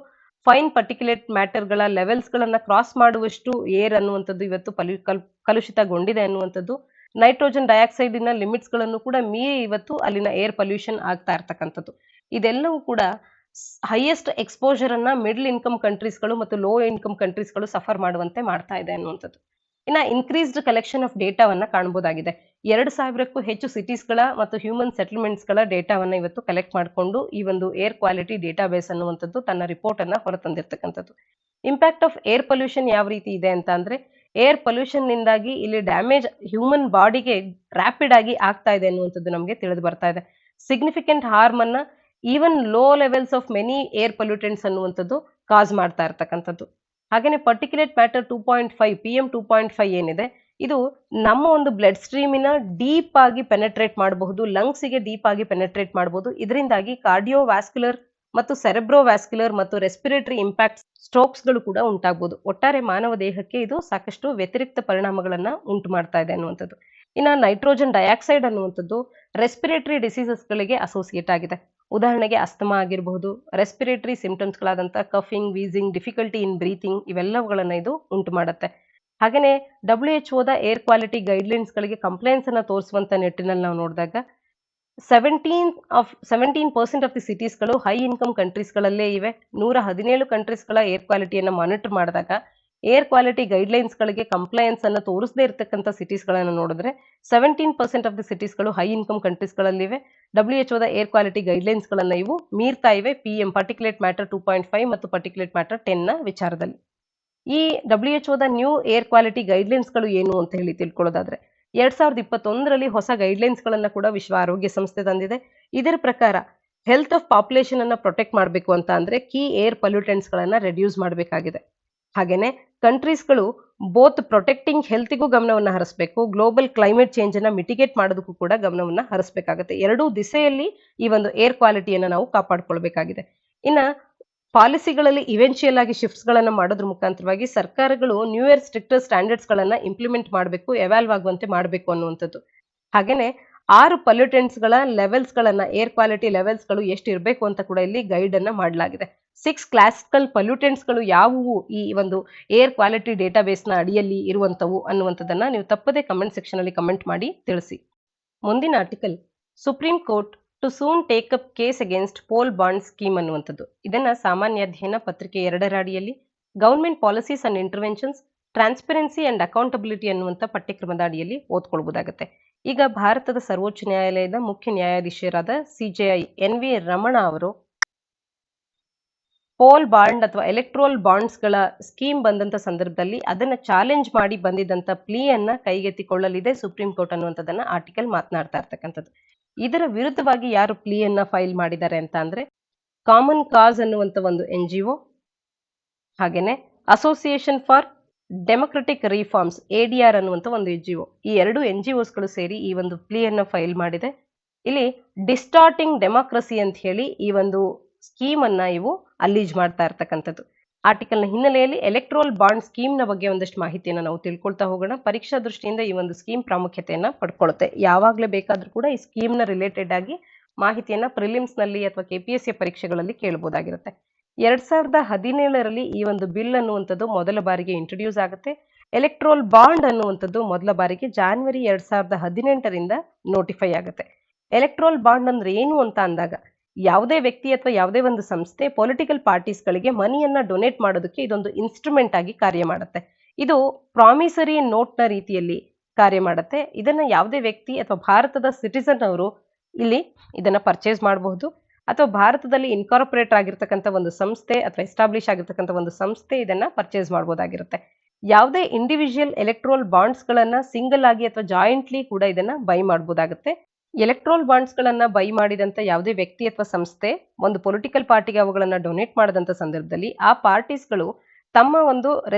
ಫೈನ್ ಪರ್ಟಿಕ್ಯುಲೇಟ್ ಮ್ಯಾಟರ್ಗಳ ಲೆವೆಲ್ಸ್ ಗಳನ್ನ ಕ್ರಾಸ್ ಮಾಡುವಷ್ಟು ಏರ್ ಅನ್ನುವಂಥದ್ದು ಇವತ್ತು ಕಲುಷಿತಗೊಂಡಿದೆ ಅನ್ನುವಂಥದ್ದು. ನೈಟ್ರೋಜನ್ ಡೈಆಕ್ಸೈಡಿನ ಲಿಮಿಟ್ಸ್ ಗಳನ್ನು ಕೂಡ ಮೀರಿ ಇವತ್ತು ಅಲ್ಲಿನ ಏರ್ ಪೊಲ್ಯೂಷನ್ ಆಗ್ತಾ ಇರ್ತಕ್ಕಂಥದ್ದು. ಇದೆಲ್ಲವೂ ಕೂಡ ಹೈಯೆಸ್ಟ್ ಎಕ್ಸ್ಪೋಜರ್ ಅನ್ನ ಮಿಡಲ್ ಇನ್ಕಮ್ ಕಂಟ್ರೀಸ್ಗಳು ಮತ್ತು ಲೋ ಇನ್ಕಮ್ ಕಂಟ್ರೀಸ್ಗಳು ಸಫರ್ ಮಾಡುವಂತೆ ಮಾಡ್ತಾ ಇದೆ ಅನ್ನುವಂಥದ್ದು. ಇನ್ನ ಇನ್ಕ್ರೀಸ್ಡ್ ಕಲೆಕ್ಷನ್ ಆಫ್ ಡೇಟಾವನ್ನ ಕಾಣಬಹುದಾಗಿದೆ. 2000ಕ್ಕೂ ಹೆಚ್ಚು ಸಿಟೀಸ್ಗಳ ಮತ್ತು ಹ್ಯೂಮನ್ ಸೆಟಲ್ಮೆಂಟ್ಸ್ಗಳ ಡೇಟಾವನ್ನ ಇವತ್ತು ಕಲೆಕ್ಟ್ ಮಾಡಿಕೊಂಡು ಈ ಒಂದು ಏರ್ ಕ್ವಾಲಿಟಿ ಡೇಟಾಬೇಸ್ ಅನ್ನುವಂಥದ್ದು ತನ್ನ ರಿಪೋರ್ಟ್ ಅನ್ನ ಹೊರತಂದಿರ್ತಕ್ಕಂಥದ್ದು. ಇಂಪ್ಯಾಕ್ಟ್ ಆಫ್ ಏರ್ ಪೊಲ್ಯೂಷನ್ ಯಾವ ರೀತಿ ಇದೆ ಅಂತ ಅಂದ್ರೆ ಏರ್ ಪೊಲ್ಯೂಷನ್ ನಿಂದಾಗಿ ಇಲ್ಲಿ ಡ್ಯಾಮೇಜ್ ಹ್ಯೂಮನ್ ಬಾಡಿಗೆ ರ್ಯಾಪಿಡ್ ಆಗಿ ಆಗ್ತಾ ಇದೆ ಅನ್ನುವಂಥದ್ದು ನಮಗೆ ತಿಳಿದು ಬರ್ತಾ ಇದೆ. ಸಿಗ್ನಿಫಿಕೆಂಟ್ ಹಾರ್ಮ್ ಅನ್ನ even low levels of many air pollutants ಅನ್ನುವಂಥದ್ದು ಕಾಸ್ ಮಾಡ್ತಾ ಇರ್ತಕ್ಕಂಥದ್ದು. ಹಾಗೇನೆ ಪರ್ಟಿಕ್ಯುಲೇಟ್ ಮ್ಯಾಟರ್ 2.5 PM 2.5 ಏನಿದೆ ಇದು ನಮ್ಮ ಒಂದು ಬ್ಲಡ್ ಸ್ಟ್ರೀಮಿನ ಡೀಪ್ ಆಗಿ ಪೆನೆಟ್ರೇಟ್ ಮಾಡಬಹುದು, ಲಂಗ್ಸ್ ಗೆ ಡೀಪ್ ಆಗಿ ಪೆನೆಟ್ರೇಟ್ ಮಾಡಬಹುದು. ಇದರಿಂದಾಗಿ ಕಾರ್ಡಿಯೋವ್ಯಾಸ್ಕ್ಯುಲರ್ ಮತ್ತು ಸೆರೆಬ್ರೋವ್ಯಾಸ್ಕ್ಯುಲರ್ ಮತ್ತು ರೆಸ್ಪಿರೇಟರಿ ಇಂಪ್ಯಾಕ್ಟ್ ಸ್ಟ್ರೋಕ್ಸ್ಗಳು ಕೂಡ ಉಂಟಾಗಬಹುದು. ಒಟ್ಟಾರೆ ಮಾನವ ದೇಹಕ್ಕೆ ಇದು ಸಾಕಷ್ಟು ವ್ಯತಿರಿಕ್ತ ಪರಿಣಾಮಗಳನ್ನ ಉಂಟು ಮಾಡ್ತಾ ಇದೆ ಅನ್ನುವಂಥದ್ದು. ಇನ್ನು ನೈಟ್ರೋಜನ್ ಡೈಆಕ್ಸೈಡ್ ಅನ್ನುವಂಥದ್ದು ರೆಸ್ಪಿರೇಟರಿ ಡಿಸೀಸಸ್ಗಳಿಗೆ ಅಸೋಸಿಯೇಟ್ ಆಗಿದೆ. ಉದಾಹರಣೆಗೆ ಅಸ್ತಮಾ ಆಗಿರಬಹುದು, ರೆಸ್ಪಿರೇಟರಿ ಸಿಂಪ್ಟಮ್ಸ್ಗಳಾದಂಥ coughing, wheezing, difficulty in breathing ಇವೆಲ್ಲವುಗಳನ್ನ ಇದು ಉಂಟು ಮಾಡುತ್ತೆ. ಹಾಗೆಯೇ WHO ಏರ್ ಕ್ವಾಲಿಟಿ ಗೈಡ್ಲೈನ್ಸ್ಗಳಿಗೆ ಕಂಪ್ಲೈನ್ಸ್ ಅನ್ನ ತೋರಿಸುವಂತ ನಿಟ್ಟಿನಲ್ಲಿ ನಾವು ನೋಡಿದಾಗ 17% ಆಫ್ ದಿ ಸಿಟೀಸ್ಗಳು ಹೈ ಇನ್ಕಮ್ ಕಂಟ್ರೀಸ್ಗಳಲ್ಲೇ ಇವೆ. 117 ಕಂಟ್ರೀಸ್ಗಳ ಏರ್ ಕ್ವಾಲಿಟಿಯನ್ನು ಮಾನಿಟರ್ ಮಾಡಿದಾಗ ಏರ್ ಕ್ವಾಲಿಟಿ ಗೈಡ್ಲೈನ್ಸ್ಗಳಿಗೆ ಕಂಪ್ಲೈನ್ಸ್ ಅನ್ನು ತೋರಿಸದೇ ಇರತಕ್ಕಂಥ ಸಿಟೀಸ್ಗಳನ್ನು ನೋಡಿದ್ರೆ 17% ಆಫ್ ದಿ ಸಿಟೀಸ್ಗಳು ಹೈ ಇನ್ಕಮ್ ಕಂಟ್ರೀಸ್ಗಳಲ್ಲಿವೆ. WHO ಏರ್ ಕ್ವಾಲಿಟಿ ಗೈಡ್ಲೈನ್ಸ್ಗಳನ್ನು ಇವು ಮೀರ್ತಾ ಇವೆ PM ಪಾರ್ಟಿಕ್ಯುಲೇಟ್ ಮ್ಯಾಟರ್ 2.5 ಮತ್ತು ಪಾರ್ಟಿಕ್ಯುಲೇಟ್ ಮ್ಯಾಟರ್ 10 ನ ವಿಚಾರದಲ್ಲಿ. ಈ WHO ನ್ಯೂ ಏರ್ ಕ್ವಾಲಿಟಿ ಗೈಡ್ಲೈನ್ಸ್ಗಳು ಏನು ಅಂತ ಹೇಳಿ ತಿಳ್ಕೊಳ್ಳೋದಾದ್ರೆ 2021ರಲ್ಲಿ ಹೊಸ ಗೈಡ್ಲೈನ್ಸ್ಗಳನ್ನ ಕೂಡ ವಿಶ್ವ ಆರೋಗ್ಯ ಸಂಸ್ಥೆ ತಂದಿದೆ. ಇದರ ಪ್ರಕಾರ ಹೆಲ್ತ್ ಆಫ್ ಪಾಪ್ಯುಲೇಷನ್ ಅನ್ನ ಪ್ರೊಟೆಕ್ಟ್ ಮಾಡಬೇಕು ಅಂತ ಅಂದ್ರೆ ಕೀ ಏರ್ ಪೊಲ್ಯೂಟೆಂಟ್ಸ್ಗಳನ್ನ ರೆಡ್ಯೂಸ್ ಮಾಡಬೇಕಾಗಿದೆ. ಹಾಗೇನೆ ಕಂಟ್ರೀಸ್ಗಳು ಬೋತ್ ಪ್ರೊಟೆಕ್ಟಿಂಗ್ ಹೆಲ್ತ್ಗೂ ಗಮನವನ್ನು ಹರಿಸಬೇಕು, ಗ್ಲೋಬಲ್ ಕ್ಲೈಮೇಟ್ ಚೇಂಜ್ ಅನ್ನ ಮಿಟಿಗೇಟ್ ಮಾಡೋದಕ್ಕೂ ಕೂಡ ಗಮನವನ್ನು ಹರಿಸಬೇಕಾಗುತ್ತೆ. ಎರಡೂ ದಿಸೆಯಲ್ಲಿ ಈ ಒಂದು ಏರ್ ಕ್ವಾಲಿಟಿಯನ್ನು ನಾವು ಕಾಪಾಡಿಕೊಳ್ಬೇಕಾಗಿದೆ. ಇನ್ನ ಪಾಲಿಸಿಗಳಲ್ಲಿ ಇವೆನ್ಶಿಯಲ್ ಆಗಿ ಶಿಫ್ಟ್ಸ್ ಗಳನ್ನ ಮಾಡೋದ್ರ ಮುಖಾಂತರವಾಗಿ ಸರ್ಕಾರಗಳು ನ್ಯೂ ಇಯರ್ ಸ್ಟ್ರಿಕ್ಟರ್ ಸ್ಟ್ಯಾಂಡರ್ಡ್ಸ್ ಗಳನ್ನ ಇಂಪ್ಲಿಮೆಂಟ್ ಮಾಡಬೇಕು, ಎವಾಲ್ವ್ ಆಗುವಂತೆ ಮಾಡಬೇಕು ಅನ್ನುವಂಥದ್ದು. ಹಾಗೇನೆ 6 ಪೊಲ್ಯೂಟೆಂಟ್ಸ್ ಗಳ ಲೆವೆಲ್ಸ್ ಗಳನ್ನ ಏರ್ ಕ್ವಾಲಿಟಿ ಲೆವೆಲ್ಸ್ ಗಳು ಎಷ್ಟು ಇರಬೇಕು ಅಂತ ಕೂಡ ಇಲ್ಲಿ ಗೈಡ್ ಅನ್ನ ಮಾಡಲಾಗಿದೆ. 6 ಕ್ಲಾಸಿಕಲ್ ಪೊಲ್ಯೂಟೆಂಟ್ಸ್ ಗಳು ಯಾವುವು ಈ ಒಂದು ಏರ್ ಕ್ವಾಲಿಟಿ ಡೇಟಾಬೇಸ್ ನ ಅಡಿಯಲ್ಲಿ ಇರುವಂತವು ಅನ್ನುವಂಥದ್ದನ್ನ ನೀವು ತಪ್ಪದೇ ಕಮೆಂಟ್ ಸೆಕ್ಷನ್ ಅಲ್ಲಿ ಕಮೆಂಟ್ ಮಾಡಿ ತಿಳಿಸಿ. ಮುಂದಿನ article supreme court to soon take up case against poll bond scheme ಅನ್ನುವಂಥದ್ದು. ಇದನ್ನ ಸಾಮಾನ್ಯ ಅಧ್ಯಯನ ಪತ್ರಿಕೆ 2ರ ಅಡಿಯಲ್ಲಿ government policies and interventions, transparency and accountability ಅನ್ನುವಂಥ ಪಠ್ಯಕ್ರಮದ ಅಡಿಯಲ್ಲಿ ಓದ್ಕೊಳ್ಬಹುದಾಗುತ್ತೆ. ಈಗ ಭಾರತದ ಸರ್ವೋಚ್ಚ ನ್ಯಾಯಾಲಯದ ಮುಖ್ಯ ನ್ಯಾಯಾಧೀಶರಾದ CJI NV ರಮಣ ಅವರು ಪೋಲ್ ಬಾಂಡ್ ಅಥವಾ ಎಲೆಕ್ಟ್ರೋಲ್ ಬಾಂಡ್ಸ್ಗಳ ಸ್ಕೀಮ್ ಬಂದಂತ ಸಂದರ್ಭದಲ್ಲಿ ಅದನ್ನ ಚಾಲೆಂಜ್ ಮಾಡಿ ಬಂದಿದ್ದಂತ ಪ್ಲೀಯನ್ನ ಕೈಗೆತ್ತಿಕೊಳ್ಳಲಿದೆ ಸುಪ್ರೀಂ ಕೋರ್ಟ್ ಅನ್ನುವಂಥದ್ದನ್ನ ಆರ್ಟಿಕಲ್ ಮಾತನಾಡ್ತಾ ಇರ್ತಕ್ಕಂಥದ್ದು. ಇದರ ವಿರುದ್ಧವಾಗಿ ಯಾರು ಪ್ಲೀಯನ್ನ ಫೈಲ್ ಮಾಡಿದ್ದಾರೆ ಅಂತ ಅಂದ್ರೆ ಕಾಮನ್ ಕಾಸ್ ಅನ್ನುವಂಥ ಒಂದು NGO, ಹಾಗೇನೆ association for democratic reforms ADR ಅನ್ನುವಂಥ ಒಂದು NGO. ಈ ಎರಡು NGOಸ್ಗಳು ಸೇರಿ ಈ ಒಂದು ಪ್ಲೀಯನ್ನ ಫೈಲ್ ಮಾಡಿದೆ. ಇಲ್ಲಿ ಡಿಸ್ಟಾರ್ಟಿಂಗ್ ಡೆಮೋಕ್ರಸಿ ಅಂತ ಹೇಳಿ ಈ ಒಂದು ಸ್ಕೀಮ್ ಅನ್ನ ಇವು ಅಲ್ಲೀಜ್ ಮಾಡ್ತಾ ಇರ್ತಕ್ಕಂಥದ್ದು. ಆರ್ಟಿಕಲ್ನ ಹಿನ್ನೆಲೆಯಲ್ಲಿ ಎಲೆಕ್ಟ್ರೋಲ್ ಬಾಂಡ್ ಸ್ಕೀಮ್ನ ಬಗ್ಗೆ ಒಂದಷ್ಟು ಮಾಹಿತಿಯನ್ನು ನಾವು ತಿಳ್ಕೊಳ್ತಾ ಹೋಗೋಣ. ಪರೀಕ್ಷಾ ದೃಷ್ಟಿಯಿಂದ ಈ ಒಂದು ಸ್ಕೀಮ್ ಪ್ರಾಮುಖ್ಯತೆಯನ್ನ ಪಡ್ಕೊಳ್ಳುತ್ತೆ. ಯಾವಾಗಲೇ ಬೇಕಾದ್ರೂ ಕೂಡ ಈ ಸ್ಕೀಮ್ನ ರಿಲೇಟೆಡ್ ಆಗಿ ಮಾಹಿತಿಯನ್ನ ಪ್ರಿಲಿಮ್ಸ್ನಲ್ಲಿ ಅಥವಾ KPSC ಪರೀಕ್ಷೆಗಳಲ್ಲಿ ಕೇಳಬಹುದಾಗಿರುತ್ತೆ. 2017ರಲ್ಲಿ ಈ ಒಂದು ಬಿಲ್ ಅನ್ನುವಂಥದ್ದು ಮೊದಲ ಬಾರಿಗೆ ಇಂಟ್ರೊಡ್ಯೂಸ್ ಆಗುತ್ತೆ. ಎಲೆಕ್ಟ್ರೋಲ್ ಬಾಂಡ್ ಅನ್ನುವಂಥದ್ದು ಮೊದಲ ಬಾರಿಗೆ ಜಾನ್ವರಿ 2018ರಿಂದ ನೋಟಿಫೈ ಆಗುತ್ತೆ. ಎಲೆಕ್ಟ್ರೋಲ್ ಬಾಂಡ್ ಅಂದ್ರೆ ಏನು ಅಂತ ಅಂದಾಗ ಯಾವುದೇ ವ್ಯಕ್ತಿ ಅಥವಾ ಯಾವುದೇ ಒಂದು ಸಂಸ್ಥೆ ಪೊಲಿಟಿಕಲ್ ಪಾರ್ಟೀಸ್ಗಳಿಗೆ ಮನಿಯನ್ನ ಡೊನೇಟ್ ಮಾಡೋದಕ್ಕೆ ಇದೊಂದು ಇನ್ಸ್ಟ್ರೂಮೆಂಟ್ ಆಗಿ ಕಾರ್ಯ ಮಾಡುತ್ತೆ. ಇದು ಪ್ರಾಮಿಸರಿ ನೋಟ್ನ ರೀತಿಯಲ್ಲಿ ಕಾರ್ಯ ಮಾಡುತ್ತೆ. ಇದನ್ನ ಯಾವುದೇ ವ್ಯಕ್ತಿ ಅಥವಾ ಭಾರತದ ಸಿಟಿಸನ್ ಅವರು ಇಲ್ಲಿ ಇದನ್ನ ಪರ್ಚೇಸ್ ಮಾಡಬಹುದು, ಅಥವಾ ಭಾರತದಲ್ಲಿ ಇನ್ಕಾರ್ಪೊರೇಟ್ ಆಗಿರ್ತಕ್ಕಂಥ ಒಂದು ಸಂಸ್ಥೆ ಅಥವಾ ಎಸ್ಟಾಬ್ಲಿಷ್ ಆಗಿರ್ತಕ್ಕಂಥ ಒಂದು ಸಂಸ್ಥೆ ಇದನ್ನ ಪರ್ಚೇಸ್ ಮಾಡಬಹುದಾಗಿರುತ್ತೆ. ಯಾವುದೇ ಇಂಡಿವಿಜುವಲ್ ಎಲೆಕ್ಟ್ರೋಲ್ ಬಾಂಡ್ಸ್ ಗಳನ್ನ ಸಿಂಗಲ್ ಆಗಿ ಅಥವಾ ಜಾಯಿಂಟ್ಲಿ ಕೂಡ ಇದನ್ನ ಬೈ ಮಾಡಬಹುದಾಗುತ್ತೆ. ಎಲೆಕ್ಟ್ರೋಲ್ ಬಾಂಡ್ಸ್ ಗಳನ್ನ ಬೈ ಮಾಡಿದಂತ ಯಾವುದೇ ವ್ಯಕ್ತಿ ಅಥವಾ ಸಂಸ್ಥೆ ಒಂದು ಪೊಲಿಟಿಕಲ್ ಪಾರ್ಟಿಗೆ ಅವುಗಳನ್ನ ಡೊನೇಟ್ ಮಾಡದಂತ ಸಂದರ್ಭದಲ್ಲಿ ಆ ಪಾರ್ಟೀಸ್ಗಳು ತಮ್ಮ ಒಂದು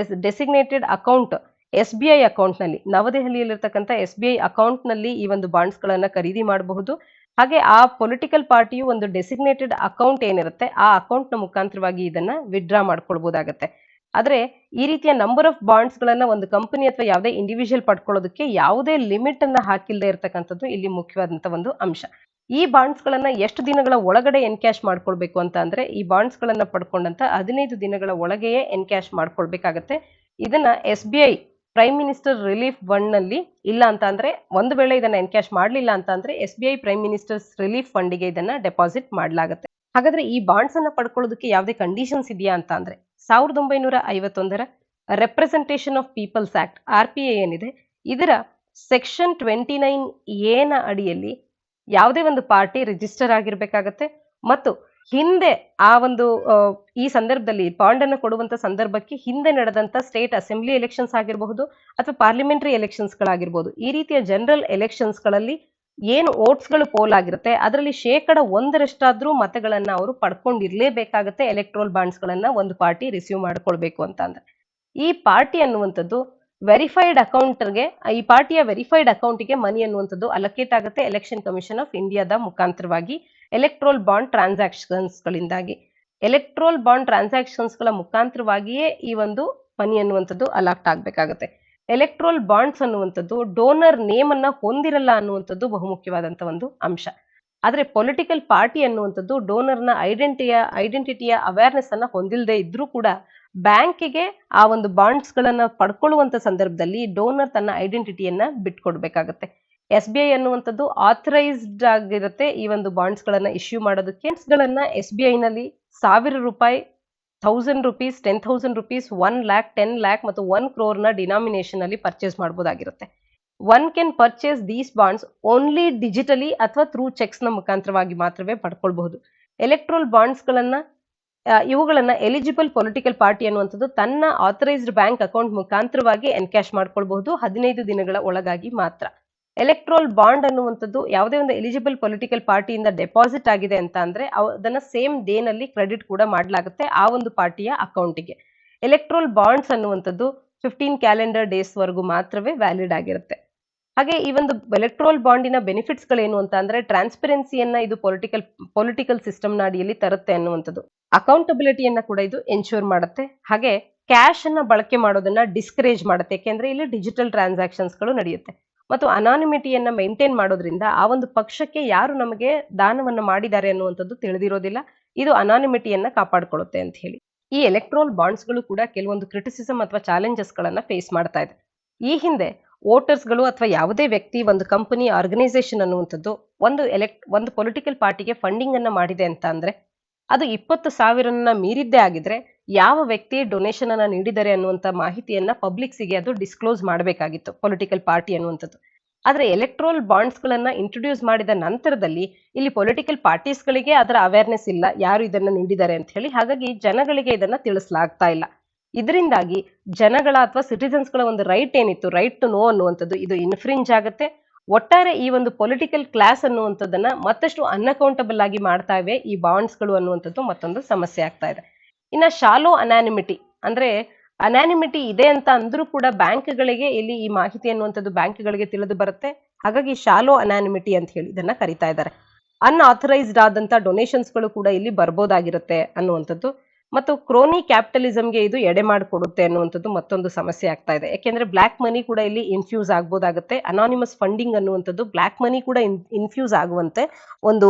ಡೆಸಿಗ್ನೇಟೆಡ್ ಅಕೌಂಟ್ SBI ಅಕೌಂಟ್ ನಲ್ಲಿ, ನವದೆಹಲಿಯಲ್ಲಿರ್ತಕ್ಕಂಥ SBI ಅಕೌಂಟ್ ನಲ್ಲಿ ಈ ಒಂದು ಬಾಂಡ್ಸ್ ಗಳನ್ನ ಖರೀದಿ ಮಾಡಬಹುದು. ಹಾಗೆ ಆ ಪೊಲಿಟಿಕಲ್ ಪಾರ್ಟಿಯು ಒಂದು ಡೆಸಿಗ್ನೇಟೆಡ್ ಅಕೌಂಟ್ ಏನಿರುತ್ತೆ ಆ ಅಕೌಂಟ್ ನ ಮುಖಾಂತರವಾಗಿ ಇದನ್ನ ವಿಡ್ರಾ ಮಾಡ್ಕೊಳ್ಬಹುದಾಗತ್ತೆ. ಆದ್ರೆ ಈ ರೀತಿಯ ನಂಬರ್ ಆಫ್ ಬಾಂಡ್ಸ್ ಗಳನ್ನ ಒಂದು ಕಂಪನಿ ಅಥವಾ ಯಾವುದೇ ಇಂಡಿವಿಜುವಲ್ ಪಡ್ಕೊಳ್ಳೋದಕ್ಕೆ ಯಾವುದೇ ಲಿಮಿಟ್ ಅನ್ನ ಹಾಕಿಲ್ಲದೆ ಇರತಕ್ಕಂಥದ್ದು ಇಲ್ಲಿ ಮುಖ್ಯವಾದಂತ ಒಂದು ಅಂಶ. ಈ ಬಾಂಡ್ಸ್ ಗಳನ್ನ ಎಷ್ಟು ದಿನಗಳ ಒಳಗಡೆ ಎನ್ಕ್ಯಾಶ್ ಮಾಡ್ಕೊಳ್ಬೇಕು ಅಂತ ಅಂದ್ರೆ ಈ ಬಾಂಡ್ಸ್ ಗಳನ್ನ ಪಡ್ಕೊಂಡಂತ 15 ದಿನಗಳ ಒಳಗೆಯೇ ಎನ್ಕ್ಯಾಶ್ ಮಾಡ್ಕೊಳ್ಬೇಕಾಗತ್ತೆ. ಇದನ್ನ SBI prime minister relief fund ನಲ್ಲಿ, ಇಲ್ಲ ಅಂತ ಅಂದ್ರೆ ಒಂದು ವೇಳೆ ಇದನ್ನ ಎನ್ಕ್ಯಾಶ್ ಮಾಡಲಿಲ್ಲ ಅಂತ ಅಂದ್ರೆ SBI ಪ್ರೈಮ್ ಮಿನಿಸ್ಟರ್ಸ್ ರಿಲೀಫ್ ಫಂಡಿಗೆ ಇದನ್ನ ಡೆಪಾಸಿಟ್ ಮಾಡಲಾಗುತ್ತೆ. ಹಾಗಾದ್ರೆ ಈ ಬಾಂಡ್ಸ್ ಅನ್ನ ಪಡ್ಕೊಳ್ಳೋದಕ್ಕೆ ಯಾವುದೇ ಕಂಡೀಷನ್ಸ್ ಇದೆಯಾ ಅಂತ ಅಂದ್ರೆ 1951ರ representation of people's act RPA ಏನಿದೆ ಇದರ ಸೆಕ್ಷನ್ 29A ನ ಅಡಿಯಲ್ಲಿ ಯಾವುದೇ ಒಂದು ಪಾರ್ಟಿ ರಿಜಿಸ್ಟರ್ ಆಗಿರ್ಬೇಕಾಗತ್ತೆ ಮತ್ತು ಹಿಂದೆ ಆ ಒಂದು ಈ ಸಂದರ್ಭದಲ್ಲಿ ಬಾಂಡ್ ಅನ್ನು ಕೊಡುವಂತ ಸಂದರ್ಭಕ್ಕೆ ಹಿಂದೆ ನಡೆದಂತ ಸ್ಟೇಟ್ ಅಸೆಂಬ್ಲಿ ಎಲೆಕ್ಷನ್ಸ್ ಆಗಿರಬಹುದು ಅಥವಾ ಪಾರ್ಲಿಮೆಂಟರಿ ಎಲೆಕ್ಷನ್ಸ್ ಗಳಾಗಿರ್ಬೋದು, ಈ ರೀತಿಯ ಜನರಲ್ ಎಲೆಕ್ಷನ್ಸ್ ಗಳಲ್ಲಿ ಏನು ಓಟ್ಸ್ ಗಳು ಪೋಲ್ ಆಗಿರುತ್ತೆ ಅದರಲ್ಲಿ 1% ಮತಗಳನ್ನ ಅವರು ಪಡ್ಕೊಂಡಿರ್ಲೇಬೇಕಾಗತ್ತೆ. ಎಲೆಕ್ಟ್ರೋಲ್ ಬಾಂಡ್ಸ್ ಗಳನ್ನ ಒಂದು ಪಾರ್ಟಿ ರಿಸೀವ್ ಮಾಡ್ಕೊಳ್ಬೇಕು ಅಂತ ಅಂದ್ರೆ ಈ ಪಾರ್ಟಿ ಅನ್ನುವಂಥದ್ದು ವೆರಿಫೈಡ್ ಅಕೌಂಟ್ಗೆ, ಈ ಪಾರ್ಟಿಯ ವೆರಿಫೈಡ್ ಅಕೌಂಟ್ಗೆ ಮನಿ ಅನ್ನುವಂಥದ್ದು ಅಲೋಕೇಟ್ ಆಗುತ್ತೆ ಎಲೆಕ್ಷನ್ ಕಮಿಷನ್ ಆಫ್ ಇಂಡಿಯಾದ ಮುಖಾಂತರವಾಗಿ. ಎಲೆಕ್ಟ್ರೋಲ್ ಬಾಂಡ್ ಟ್ರಾನ್ಸಾಕ್ಷನ್ಸ್ಗಳಿಂದಾಗಿ. ಎಲೆಕ್ಟ್ರೋಲ್ ಬಾಂಡ್ ಟ್ರಾನ್ಸಾಕ್ಷನ್ಸ್ಗಳ ಮುಖಾಂತರವಾಗಿಯೇ ಈ ಒಂದು ಮನಿ ಅನ್ನುವಂಥದ್ದು ಅಲಾಟ್ ಆಗಬೇಕಾಗುತ್ತೆ. ಎಲೆಕ್ಟ್ರೋಲ್ ಬಾಂಡ್ಸ್ ಅನ್ನುವಂಥದ್ದು ಡೋನರ್ ನೇಮ್ ಅನ್ನ ಹೊಂದಿರಲ್ಲ ಅನ್ನುವಂಥದ್ದು ಬಹುಮುಖ್ಯವಾದಂತ ಒಂದು ಅಂಶ. ಆದ್ರೆ ಪೊಲಿಟಿಕಲ್ ಪಾರ್ಟಿ ಅನ್ನುವಂಥದ್ದು ಡೋನರ್ನ ಐಡೆಂಟಿಟಿಯ ಅವೇರ್ನೆಸ್ ಅನ್ನ ಹೊಂದಿಲ್ಲದೆ ಇದ್ರೂ ಕೂಡ ಬ್ಯಾಂಕಿಗೆ ಆ ಒಂದು ಬಾಂಡ್ಸ್ ಗಳನ್ನ ಪಡ್ಕೊಳ್ಳುವಂತ ಸಂದರ್ಭದಲ್ಲಿ ಡೋನರ್ ತನ್ನ ಐಡೆಂಟಿಟಿಯನ್ನ ಬಿಟ್ಕೊಡ್ಬೇಕಾಗತ್ತೆ. SBI ಅನ್ನುವಂಥದ್ದು ಆಥರೈಸ್ಡ್ ಆಗಿರುತ್ತೆ ಈ ಒಂದು ಬಾಂಡ್ಸ್ ಗಳನ್ನ ಇಶ್ಯೂ ಮಾಡೋದಕ್ಕೆ. ಗಳನ್ನ SBI ನಲ್ಲಿ ₹1,000, ₹1,000, ₹10,000, 1 lakh, 10 lakh ಮತ್ತು 1 crore ನ ಡಿನಾಮಿನೇಷನ್ ಅಲ್ಲಿ ಪರ್ಚೇಸ್ ಮಾಡಬಹುದಾಗಿರುತ್ತೆ. One can purchase these bonds only digitally ಅಥವಾ ಥ್ರೂ ಚೆಕ್ಸ್ ನ ಮುಖಾಂತರವಾಗಿ ಮಾತ್ರವೇ ಪಡ್ಕೊಳ್ಬಹುದು. ಎಲೆಕ್ಟ್ರೋಲ್ ಬಾಂಡ್ಸ್ ಗಳನ್ನ ಇವುಗಳನ್ನ ಎಲಿಜಿಬಲ್ ಪೊಲಿಟಿಕಲ್ ಪಾರ್ಟಿ ಅನ್ನುವಂಥದ್ದು ತನ್ನ ಆಥರೈಸ್ಡ್ ಬ್ಯಾಂಕ್ ಅಕೌಂಟ್ ಮುಖಾಂತರವಾಗಿ ಎನ್ಕ್ಯಾಶ್ ಮಾಡ್ಕೊಳ್ಬಹುದು 15 ದಿನಗಳ ಒಳಗಾಗಿ ಮಾತ್ರ. ಎಲೆಕ್ಟ್ರೋಲ್ ಬಾಂಡ್ ಅನ್ನುವಂಥದ್ದು ಯಾವುದೇ ಒಂದು ಎಲಿಜಿಬಲ್ ಪೊಲಿಟಿಕಲ್ ಪಾರ್ಟಿಯಿಂದ ಡೆಪಾಸಿಟ್ ಆಗಿದೆ ಅಂತ ಅಂದ್ರೆ ಅದನ್ನ ಸೇಮ್ ಡೇ ನಲ್ಲಿ ಕ್ರೆಡಿಟ್ ಕೂಡ ಮಾಡಲಾಗುತ್ತೆ ಆ ಒಂದು ಪಾರ್ಟಿಯ ಅಕೌಂಟಿಗೆ. ಎಲೆಕ್ಟ್ರೋಲ್ ಬಾಂಡ್ಸ್ ಅನ್ನುವಂಥದ್ದು 15 ಕ್ಯಾಲೆಂಡರ್ ಡೇಸ್ ವರೆಗೂ ಮಾತ್ರವೇ ವ್ಯಾಲಿಡ್ ಆಗಿರುತ್ತೆ. ಹಾಗೆ ಈ ಒಂದು ಎಲೆಕ್ಟ್ರೋಲ್ ಬಾಂಡಿನ ಬೆನಿಫಿಟ್ಸ್ ಗಳೇನು ಅಂತ ಅಂದ್ರೆ ಟ್ರಾನ್ಸ್ಪರೆನ್ಸಿಯನ್ನ ಇದು ಪೊಲಿಟಿಕಲ್ ಸಿಸ್ಟಮ್ ನ ಅಡಿಯಲ್ಲಿ ತರುತ್ತೆ ಅನ್ನುವಂಥದ್ದು. ಅಕೌಂಟಬಿಲಿಟಿಯನ್ನ ಕೂಡ ಇದು ಎನ್ಶೂರ್ ಮಾಡುತ್ತೆ. ಹಾಗೆ ಕ್ಯಾಶ್ ಅನ್ನ ಬಳಕೆ ಮಾಡೋದನ್ನ ಡಿಸ್ಕರೇಜ್ ಮಾಡುತ್ತೆ, ಯಾಕೆಂದ್ರೆ ಇಲ್ಲಿ ಡಿಜಿಟಲ್ ಟ್ರಾನ್ಸಾಕ್ಷನ್ಸ್ ಗಳು ನಡೆಯುತ್ತೆ. ಮತ್ತು ಅನಾನಿಮಿಟಿಯನ್ನ ಮೇಂಟೈನ್ ಮಾಡೋದ್ರಿಂದ ಆ ಒಂದು ಪಕ್ಷಕ್ಕೆ ಯಾರು ನಮಗೆ ದಾನವನ್ನ ಮಾಡಿದ್ದಾರೆ ಅನ್ನುವಂಥದ್ದು ತಿಳಿದಿರೋದಿಲ್ಲ. ಇದು ಅನಾನಿಮಿಟಿಯನ್ನ ಕಾಪಾಡ್ಕೊಳ್ಳುತ್ತೆ ಅಂತ ಹೇಳಿ. ಈ ಎಲೆಕ್ಟ್ರೋಲ್ ಬಾಂಡ್ಸ್ ಗಳು ಕೂಡ ಕೆಲವೊಂದು ಕ್ರಿಟಿಸಿಸಮ್ ಅಥವಾ ಚಾಲೆಂಜಸ್ ಗಳನ್ನ ಫೇಸ್ ಮಾಡ್ತಾ ಇದೆ. ಈ ಹಿಂದೆ ವೋಟರ್ಸ್ ಗಳು ಅಥವಾ ಯಾವುದೇ ವ್ಯಕ್ತಿ ಒಂದು ಕಂಪನಿ ಆರ್ಗನೈಸೇಷನ್ ಅನ್ನುವಂಥದ್ದು ಒಂದು ಪೊಲಿಟಿಕಲ್ ಪಾರ್ಟಿಗೆ ಫಂಡಿಂಗ್ ಅನ್ನ ಮಾಡಿದೆ ಅಂತ ಅಂದ್ರೆ ಅದು 20,000 ಮೀರಿದ್ದೇ ಆಗಿದ್ರೆ ಯಾವ ವ್ಯಕ್ತಿ ಡೊನೇಷನ್ ಅನ್ನ ನೀಡಿದ್ದಾರೆ ಅನ್ನುವಂತ ಮಾಹಿತಿಯನ್ನ ಪಬ್ಲಿಕ್ಸಿಗೆ ಅದು ಡಿಸ್ಕ್ಲೋಸ್ ಮಾಡಬೇಕಾಗಿತ್ತು ಪೊಲಿಟಿಕಲ್ ಪಾರ್ಟಿ ಅನ್ನುವಂಥದ್ದು. ಆದ್ರೆ ಎಲೆಕ್ಟ್ರೋಲ್ ಬಾಂಡ್ಸ್ ಗಳನ್ನ ಇಂಟ್ರೊಡ್ಯೂಸ್ ಮಾಡಿದ ನಂತರದಲ್ಲಿ ಇಲ್ಲಿ ಪೊಲಿಟಿಕಲ್ ಪಾರ್ಟೀಸ್ ಗಳಿಗೆ ಅದರ ಅವೇರ್ನೆಸ್ ಇಲ್ಲ ಯಾರು ಇದನ್ನ ನೀಡಿದ್ದಾರೆ ಅಂತ ಹೇಳಿ. ಹಾಗಾಗಿ ಜನಗಳಿಗೆ ಇದನ್ನ ತಿಳಿಸಲಾಗ್ತಾ ಇಲ್ಲ. ಇದರಿಂದಾಗಿ ಜನಗಳ ಅಥವಾ ಸಿಟಿಸನ್ಸ್ ಗಳ ಒಂದು ರೈಟ್ ಏನಿತ್ತು, ರೈಟ್ ಟು ನೋ ಅನ್ನುವಂಥದ್ದು ಇದು ಇನ್ಫ್ರಿಂಜ್ ಆಗುತ್ತೆ. ಒಟ್ಟಾರೆ ಈ ಒಂದು ಪೊಲಿಟಿಕಲ್ ಕ್ಲಾಸ್ ಅನ್ನುವಂಥದ್ದನ್ನ ಮತ್ತಷ್ಟು ಅನ್ಅಕೌಂಟಬಲ್ ಆಗಿ ಮಾಡ್ತಾ ಇವೆ ಈ ಬಾಂಡ್ಸ್ ಗಳು ಅನ್ನುವಂಥದ್ದು ಮತ್ತೊಂದು ಸಮಸ್ಯೆ ಆಗ್ತಾ ಇದೆ. ಇನ್ನ ಶಾಲೋ ಅನಾನಿಮಿಟಿ ಅಂದ್ರೆ ಅನಾನಿಮಿಟಿ ಇದೆ ಅಂತ ಅಂದ್ರೂ ಕೂಡ ಬ್ಯಾಂಕ್ಗಳಿಗೆ ಇಲ್ಲಿ ಈ ಮಾಹಿತಿ ಅನ್ನುವಂಥದ್ದು ಬ್ಯಾಂಕ್ಗಳಿಗೆ ತಿಳಿದು ಬರುತ್ತೆ. ಹಾಗಾಗಿ ಶಾಲೋ ಅನಾನಿಮಿಟಿ ಅಂತ ಹೇಳಿ ಇದನ್ನ ಕರಿತಾ ಇದ್ದಾರೆ. ಅನ್ಆಥರೈಸ್ಡ್ ಆದಂತ ಡೊನೇಷನ್ಸ್ ಗಳು ಕೂಡ ಇಲ್ಲಿ ಬರ್ಬೋದಾಗಿರುತ್ತೆ ಅನ್ನುವಂಥದ್ದು. ಮತ್ತು ಕ್ರೋನಿ ಕ್ಯಾಪಿಟಲಿಸಂಗೆ ಇದು ಎಡೆ ಮಾಡಿಕೊಡುತ್ತೆ ಅನ್ನುವಂಥದ್ದು ಮತ್ತೊಂದು ಸಮಸ್ಯೆ ಆಗ್ತಾ ಇದೆ. ಯಾಕೆಂದ್ರೆ ಬ್ಲಾಕ್ ಮನಿ ಕೂಡ ಇಲ್ಲಿ ಇನ್ಫ್ಯೂಸ್ ಆಗ್ಬೋದಾಗುತ್ತೆ. ಅನಾನಿಮಸ್ ಫಂಡಿಂಗ್ ಅನ್ನುವಂಥದ್ದು ಬ್ಲಾಕ್ ಮನಿ ಕೂಡ ಇನ್ಫ್ಯೂಸ್ ಆಗುವಂತೆ ಒಂದು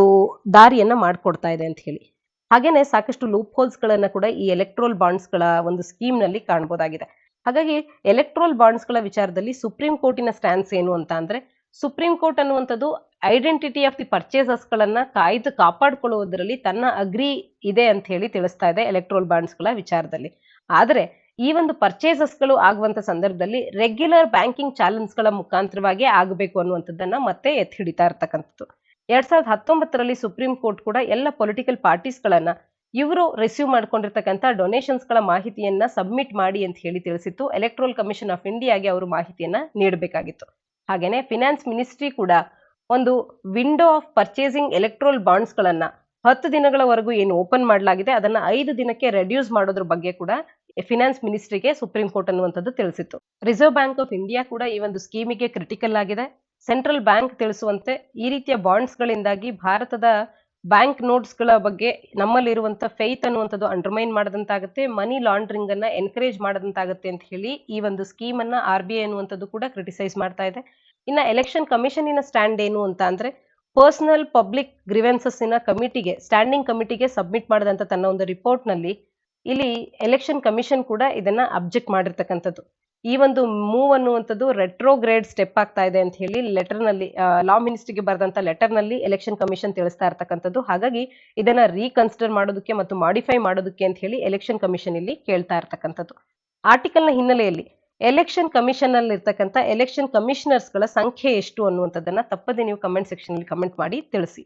ದಾರಿಯನ್ನ ಮಾಡ್ಕೊಡ್ತಾ ಇದೆ ಅಂತ ಹೇಳಿ. ಹಾಗೇನೆ ಸಾಕಷ್ಟು ಲೂಪ್ ಹೋಲ್ಸ್ ಗಳನ್ನ ಕೂಡ ಈ ಎಲೆಕ್ಟ್ರೋಲ್ ಬಾಂಡ್ಸ್ ಗಳ ಒಂದು ಸ್ಕೀಮ್ ನಲ್ಲಿ ಕಾಣಬಹುದಾಗಿದೆ. ಹಾಗಾಗಿ ಎಲೆಕ್ಟ್ರೋಲ್ ಬಾಂಡ್ಸ್ ಗಳ ವಿಚಾರದಲ್ಲಿ ಸುಪ್ರೀಂ ಕೋರ್ಟಿನ ಸ್ಟ್ಯಾನ್ಸ್ ಏನು ಅಂತ ಅಂದ್ರೆ ಸುಪ್ರೀಂ ಕೋರ್ಟ್ ಅನ್ನುವಂಥದ್ದು ಐಡೆಂಟಿಟಿ ಆಫ್ ದಿ ಪರ್ಚೇಸರ್ಸ್ ಗಳನ್ನ ಕಾಪಾಡಿಕೊಳ್ಳುವುದರಲ್ಲಿ ತನ್ನ ಅಗ್ರಿ ಇದೆ ಅಂತ ಹೇಳಿ ತಿಳಿಸ್ತಾ ಇದೆ ಎಲೆಕ್ಟ್ರೋಲ್ ಬಾಂಡ್ಸ್ ಗಳ ವಿಚಾರದಲ್ಲಿ. ಆದ್ರೆ ಈ ಒಂದು ಪರ್ಚೇಸಸ್ ಗಳು ಆಗುವಂತ ಸಂದರ್ಭದಲ್ಲಿ ರೆಗ್ಯುಲರ್ ಬ್ಯಾಂಕಿಂಗ್ ಚಾಲೆಂಜ್ ಗಳ ಮುಖಾಂತರವಾಗಿ ಆಗಬೇಕು ಅನ್ನುವಂಥದ್ದನ್ನ ಮತ್ತೆ ಎತ್ತಿ ಹಿಡಿತಾ ಇರ್ತಕ್ಕಂಥದ್ದು. 2019ರಲ್ಲಿ ಸುಪ್ರೀಂ ಕೋರ್ಟ್ ಕೂಡ ಎಲ್ಲ ಪೊಲಿಟಿಕಲ್ ಪಾರ್ಟೀಸ್ ಗಳನ್ನ ಇವರು ರಿಸೀವ್ ಮಾಡ್ಕೊಂಡಿರ್ತಕ್ಕಂಥ ಡೊನೇಷನ್ಸ್ ಗಳ ಮಾಹಿತಿಯನ್ನ ಸಬ್ಮಿಟ್ ಮಾಡಿ ಅಂತ ಹೇಳಿ ತಿಳಿಸಿತ್ತು. ಎಲೆಕ್ಟ್ರೋಲ್ ಕಮಿಷನ್ ಆಫ್ ಇಂಡಿಯಾಗೆ ಅವರು ಮಾಹಿತಿಯನ್ನ ನೀಡಬೇಕಾಗಿತ್ತು. ಹಾಗೇನೆ ಫಿನಾನ್ಸ್ ಮಿನಿಸ್ಟ್ರಿ ಕೂಡ ಒಂದು window of purchasing electoral bonds ಗಳನ್ನ 10 ದಿನಗಳವರೆಗೂ ಏನು ಓಪನ್ ಮಾಡಲಾಗಿದೆ ಅದನ್ನ 5 ದಿನಕ್ಕೆ ರೆಡ್ಯೂಸ್ ಮಾಡೋದ್ರ ಬಗ್ಗೆ ಕೂಡ ಫಿನಾನ್ಸ್ ಮಿನಿಸ್ಟ್ರಿಗೆ ಸುಪ್ರೀಂ ಕೋರ್ಟ್ ಅನ್ನುವಂಥದ್ದು ತಿಳಿಸಿತ್ತು. ರಿಸರ್ವ್ ಬ್ಯಾಂಕ್ ಆಫ್ ಇಂಡಿಯಾ ಕೂಡ ಈ ಒಂದು ಸ್ಕೀಮಿಗೆ ಕ್ರಿಟಿಕಲ್ ಆಗಿದೆ. ಸೆಂಟ್ರಲ್ ಬ್ಯಾಂಕ್ ತಿಳಿಸುವಂತೆ ಈ ರೀತಿಯ ಬಾಂಡ್ಸ್ ಗಳಿಂದಾಗಿ ಭಾರತದ ಬ್ಯಾಂಕ್ ನೋಟ್ಸ್ ಗಳ ಬಗ್ಗೆ ನಮ್ಮಲ್ಲಿರುವಂತ ಫೇತ್ ಅನ್ನುವಂಥದ್ದು ಅಂಡರ್ಮೈನ್ ಮಾಡದಂತಾಗುತ್ತೆ, ಮನಿ ಲಾಂಡ್ರಿಂಗ್ ಅನ್ನ ಎನ್ಕರೇಜ್ ಮಾಡದಂತಾಗುತ್ತೆ ಅಂತ ಹೇಳಿ ಈ ಒಂದು ಸ್ಕೀಮ್ ಅನ್ನ RBI ಅನ್ನುವಂಥದ್ದು ಕೂಡ ಕ್ರಿಟಿಸೈಸ್ ಮಾಡ್ತಾ ಇದೆ. ಇನ್ನ ಎಲೆಕ್ಷನ್ ಕಮಿಷನ್ ಸ್ಟ್ಯಾಂಡ್ ಏನು ಅಂತ ಅಂದ್ರೆ ಪರ್ಸನಲ್ ಪಬ್ಲಿಕ್ ಗ್ರಿವೆನ್ಸಸ್ ಕಮಿಟಿಗೆ ಸ್ಟ್ಯಾಂಡಿಂಗ್ ಕಮಿಟಿಗೆ ಸಬ್ಮಿಟ್ ಮಾಡಿದಂತ ತನ್ನ ಒಂದು ರಿಪೋರ್ಟ್ ನಲ್ಲಿ ಇಲ್ಲಿ ಎಲೆಕ್ಷನ್ ಕಮಿಷನ್ ಕೂಡ ಇದನ್ನ ಅಬ್ಜೆಕ್ಟ್ ಮಾಡಿರ್ತಕ್ಕಂಥದ್ದು. ಈ ಒಂದು ಮೂವ್ ಅನ್ನುವಂಥದ್ದು ರೆಟ್ರೋಗ್ರೇಡ್ ಸ್ಟೆಪ್ ಆಗ್ತಾ ಇದೆ ಅಂತ ಹೇಳಿ ಲೆಟರ್ ನಲ್ಲಿ ಲಾ ಮಿನಿಸ್ಟ್ರಿಗೆ ಬರೆದಂತ ಲೆಟರ್ ನಲ್ಲಿ ಎಲೆಕ್ಷನ್ ಕಮಿಷನ್ ತಿಳಿಸ್ತಾ ಇರ್ತಕ್ಕಂಥದ್ದು. ಹಾಗಾಗಿ ಇದನ್ನ ರೀಕನ್ಸಿಡರ್ ಮಾಡೋದಕ್ಕೆ ಮತ್ತು ಮಾಡಿಫೈ ಮಾಡೋದಕ್ಕೆ ಅಂತ ಹೇಳಿ ಎಲೆಕ್ಷನ್ ಕಮಿಷನ್ ಇಲ್ಲಿ ಕೇಳ್ತಾ ಇರ್ತಕ್ಕಂಥದ್ದು. ಆರ್ಟಿಕಲ್ ನ ಹಿನ್ನೆಲೆಯಲ್ಲಿ ಎಲೆಕ್ಷನ್ ಕಮಿಷನ್ ಅಲ್ಲಿ ಇರ್ತಕ್ಕಂಥ ಎಲೆಕ್ಷನ್ ಕಮಿಷನರ್ಸ್ ಗಳ ಸಂಖ್ಯೆ ಎಷ್ಟು ಅನ್ನುವಂಥದ್ದನ್ನ ತಪ್ಪದೆ ನೀವು ಕಮೆಂಟ್ ಸೆಕ್ಷನ್ ಅಲ್ಲಿ ಕಮೆಂಟ್ ಮಾಡಿ ತಿಳಿಸಿ.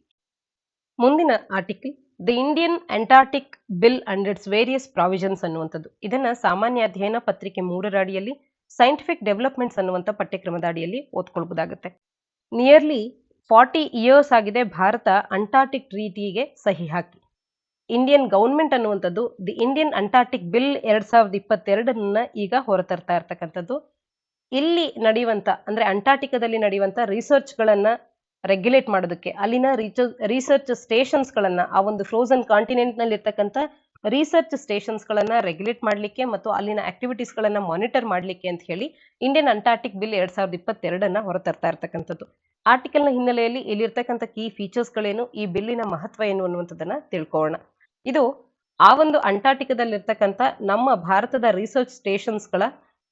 ಮುಂದಿನ article the Indian Antarctic bill and it's various provisions ಅನ್ನುವಂಥದ್ದು. ಇದನ್ನ ಸಾಮಾನ್ಯ ಅಧ್ಯಯನ ಪತ್ರಿಕೆ 3ರ ಅಡಿಯಲ್ಲಿ ಸೈಂಟಿಫಿಕ್ ಡೆವಲಪ್ಮೆಂಟ್ಸ್ ಅನ್ನುವಂಥ ಪಠ್ಯಕ್ರಮದ ಅಡಿಯಲ್ಲಿ ಓದ್ಕೊಳ್ಬಹುದಾಗುತ್ತೆ. ನಿಯರ್ಲಿ 40 ಇಯರ್ಸ್ ಆಗಿದೆ ಭಾರತ ಅಂಟಾರ್ಟಿಕ್ ಟ್ರೀಟಿಗೆ ಸಹಿ ಹಾಕಿ. ಇಂಡಿಯನ್ ಗವರ್ಮೆಂಟ್ ಅನ್ನುವಂಥದ್ದು ದಿ ಇಂಡಿಯನ್ ಅಂಟಾರ್ಟಿಕ್ ಬಿಲ್ 2022 ಈಗ ಹೊರತರ್ತಾ ಇರ್ತಕ್ಕಂಥದ್ದು. ಇಲ್ಲಿ ನಡೆಯುವಂತ ಅಂದ್ರೆ ಅಂಟಾರ್ಟಿಕಾದಲ್ಲಿ ನಡೆಯುವಂತ ರಿಸರ್ಚ್ ಗಳನ್ನ ರೆಗ್ಯುಲೇಟ್ ಮಾಡೋದಕ್ಕೆ, ಅಲ್ಲಿನ ರಿಸರ್ಚ್ ಸ್ಟೇಷನ್ಸ್ ಗಳನ್ನ, ಆ ಒಂದು ಫ್ರೋಸನ್ ಕಾಂಟಿನೆಂಟ್ ನಲ್ಲಿ ಇರ್ತಕ್ಕಂಥ ರಿಸರ್ಚ್ ಸ್ಟೇಷನ್ಸ್ ಗಳನ್ನ ರೆಗ್ಯುಲೇಟ್ ಮಾಡ್ಲಿಕ್ಕೆ ಮತ್ತು ಅಲ್ಲಿನ ಆಕ್ಟಿವಿಟೀಸ್ ಗಳನ್ನ ಮಾನಿಟರ್ ಮಾಡ್ಲಿಕ್ಕೆ ಅಂತ ಹೇಳಿ ಇಂಡಿಯನ್ ಅಂಟಾರ್ಟಿಕ್ ಬಿಲ್ 2022 ಹೊರತರ್ತಾ ಇರ್ತಕ್ಕಂಥದ್ದು. ಆರ್ಟಿಕಲ್ ನ ಹಿನ್ನೆಲೆಯಲ್ಲಿ ಇಲ್ಲಿರ್ತಕ್ಕಂಥ ಕೀ ಫೀಚರ್ಸ್ ಗಳೇನು, ಈ ಬಿಲ್ಲಿನ ಮಹತ್ವ ಏನು ಅನ್ನುವಂಥದ್ದನ್ನ ತಿಳ್ಕೊಳ್ಳೋಣ. ಇದು ಆ ಒಂದು ಅಂಟಾರ್ಟಿಕಾದಲ್ಲಿರ್ತಕ್ಕಂಥ ನಮ್ಮ ಭಾರತದ ರಿಸರ್ಚ್ ಸ್ಟೇಷನ್ಸ್ ಗಳ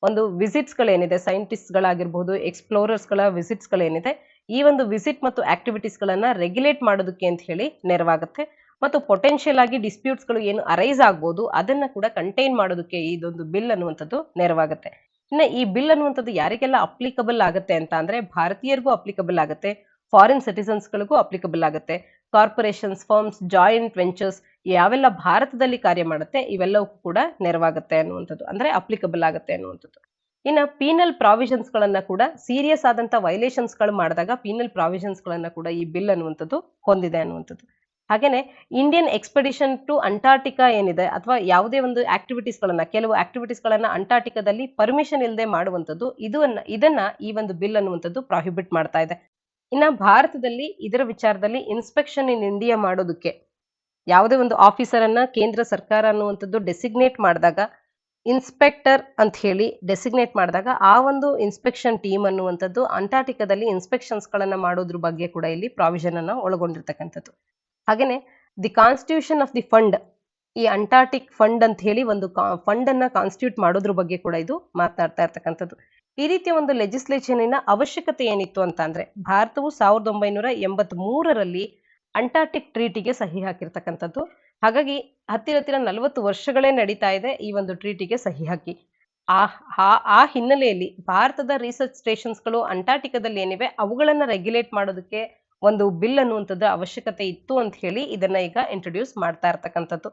ಒಂದು ವಿಸಿಟ್ಸ್ ಗಳೇನಿದೆ, ಸೈಂಟಿಸ್ಟ್ ಗಳಾಗಿರ್ಬಹುದು, ಎಕ್ಸ್ಪ್ಲೋರರ್ಸ್ ಗಳ ವಿಸಿಟ್ಸ್ ಗಳೇನಿದೆ, ಈ ಒಂದು ವಿಸಿಟ್ ಮತ್ತು ಆಕ್ಟಿವಿಟೀಸ್ ಗಳನ್ನ ರೆಗ್ಯುಲೇಟ್ ಮಾಡೋದಕ್ಕೆ ಅಂತ ಹೇಳಿ ನೆರವಾಗುತ್ತೆ. ಮತ್ತು ಪೊಟೆನ್ಶಿಯಲ್ ಆಗಿ ಡಿಸ್ಪ್ಯೂಟ್ಸ್ ಗಳು ಏನು ಅರೈಸ್ ಆಗ್ಬೋದು ಅದನ್ನ ಕೂಡ ಕಂಟೈನ್ ಮಾಡೋದಕ್ಕೆ ಇದೊಂದು ಬಿಲ್ ಅನ್ನುವಂಥದ್ದು ನೆರವಾಗುತ್ತೆ. ಇನ್ನು ಈ ಬಿಲ್ ಅನ್ನುವಂಥದ್ದು ಯಾರಿಗೆಲ್ಲ ಅಪ್ಲಿಕಬಲ್ ಆಗುತ್ತೆ ಅಂತ ಅಂದ್ರೆ, ಭಾರತೀಯರಿಗೂ ಅಪ್ಲಿಕಬಲ್ ಆಗುತ್ತೆ, ಫಾರಿನ್ ಸಿಟಿಸನ್ಸ್ ಗಳಿಗೂ ಅಪ್ಲಿಕಬಲ್ ಆಗುತ್ತೆ, ಕಾರ್ಪೊರೇಷನ್ಸ್, ಫರ್ಮ್ಸ್, ಜಾಯಿಂಟ್ ವೆಂಚರ್ಸ್ ಯಾವೆಲ್ಲ ಭಾರತದಲ್ಲಿ ಕಾರ್ಯ ಮಾಡುತ್ತೆ ಇವೆಲ್ಲವೂ ಕೂಡ ನೆರವಾಗುತ್ತೆ ಅನ್ನುವಂಥದ್ದು, ಅಂದ್ರೆ ಅಪ್ಲಿಕಬಲ್ ಆಗುತ್ತೆ ಅನ್ನುವಂಥದ್ದು. ಇನ್ನು ಪೀನಲ್ ಪ್ರಾವಿಷನ್ಸ್ ಗಳನ್ನ ಕೂಡ, ಸೀರಿಯಸ್ ಆದಂತ ವೈಲೇಷನ್ಸ್ ಗಳು ಮಾಡಿದಾಗ ಪೀನಲ್ ಪ್ರಾವಿಷನ್ಸ್ ಗಳನ್ನ ಕೂಡ ಈ ಬಿಲ್ ಅನ್ನುವಂಥದ್ದು ಹೊಂದಿದೆ ಅನ್ನುವಂಥದ್ದು. ಹಾಗೇನೆ ಇಂಡಿಯನ್ ಎಕ್ಸ್ಪೆಡಿಷನ್ ಟು ಅಂಟಾರ್ಟಿಕಾ ಏನಿದೆ, ಅಥವಾ ಯಾವುದೇ ಒಂದು ಆಕ್ಟಿವಿಟೀಸ್ ಗಳನ್ನ, ಕೆಲವು ಆಕ್ಟಿವಿಟೀಸ್ ಗಳನ್ನ ಅಂಟಾರ್ಟಿಕಾದಲ್ಲಿ ಪರ್ಮಿಷನ್ ಇಲ್ಲದೆ ಮಾಡುವಂಥದ್ದು, ಇದನ್ನ ಈ ಒಂದು ಬಿಲ್ ಅನ್ನುವಂಥದ್ದು ಪ್ರಾಹಿಬಿಟ್ ಮಾಡ್ತಾ ಇದೆ. ಇನ್ನ ಭಾರತದಲ್ಲಿ ಇದರ ವಿಚಾರದಲ್ಲಿ ಇನ್ಸ್ಪೆಕ್ಷನ್ ಇನ್ ಇಂಡಿಯಾ ಮಾಡೋದಕ್ಕೆ ಯಾವುದೇ ಒಂದು ಆಫೀಸರ್ ಅನ್ನ ಕೇಂದ್ರ ಸರ್ಕಾರ ಅನ್ನುವಂಥದ್ದು ಡೆಸಿಗ್ನೇಟ್ ಮಾಡಿದಾಗ, ಇನ್ಸ್ಪೆಕ್ಟರ್ ಅಂತ ಹೇಳಿ ಡೆಸಿಗ್ನೇಟ್ ಮಾಡಿದಾಗ, ಆ ಒಂದು ಇನ್ಸ್ಪೆಕ್ಷನ್ ಟೀಮ್ ಅನ್ನುವಂಥದ್ದು ಅಂಟಾರ್ಟಿಕಾದಲ್ಲಿ ಇನ್ಸ್ಪೆಕ್ಷನ್ಸ್ ಗಳನ್ನ ಮಾಡೋದ್ರ ಬಗ್ಗೆ ಕೂಡ ಇಲ್ಲಿ ಪ್ರಾವಿಷನ್ ಅನ್ನ ಒಳಗೊಂಡಿರ್ತಕ್ಕಂಥದ್ದು. ಹಾಗೇನೆ the constitution of the fund, ಈ ಅಂಟಾರ್ಟಿಕ್ ಫಂಡ್ ಅಂತ ಹೇಳಿ ಒಂದು ಫಂಡ್ ಅನ್ನ ಕಾನ್ಸ್ಟಿಟ್ಯೂಟ್ ಮಾಡೋದ್ರ ಬಗ್ಗೆ ಕೂಡ ಇದು ಮಾತನಾಡ್ತಾ ಇರ್ತಕ್ಕಂಥದ್ದು. ಈ ರೀತಿಯ ಒಂದು ಲೆಜಿಸ್ಲೇಷನಿನ ಅವಶ್ಯಕತೆ ಏನಿತ್ತು ಅಂತ ಅಂದ್ರೆ, ಭಾರತವು 1983ರಲ್ಲಿ ಅಂಟಾರ್ಟಿಕ್ ಟ್ರೀಟಿಗೆ ಸಹಿ ಹಾಕಿರ್ತಕ್ಕಂಥದ್ದು. ಹಾಗಾಗಿ ಹತ್ತಿರ 40 ವರ್ಷಗಳೇ ನಡೀತಾ ಇದೆ ಈ ಒಂದು ಟ್ರೀಟಿಗೆ ಸಹಿ ಹಾಕಿ. ಆ ಹಿನ್ನೆಲೆಯಲ್ಲಿ ಭಾರತದ ರಿಸರ್ಚ್ ಸ್ಟೇಷನ್ಸ್ಗಳು ಅಂಟಾರ್ಟಿಕಾದಲ್ಲಿ ಏನಿವೆ ಅವುಗಳನ್ನ ರೆಗ್ಯುಲೇಟ್ ಮಾಡೋದಕ್ಕೆ ಒಂದು ಬಿಲ್ ಅನ್ನುವಂಥದ್ದು ಅವಶ್ಯಕತೆ ಇತ್ತು ಅಂತ ಹೇಳಿ ಇದನ್ನ ಈಗ ಇಂಟ್ರೊಡ್ಯೂಸ್ ಮಾಡ್ತಾ ಇರ್ತಕ್ಕಂಥದ್ದು.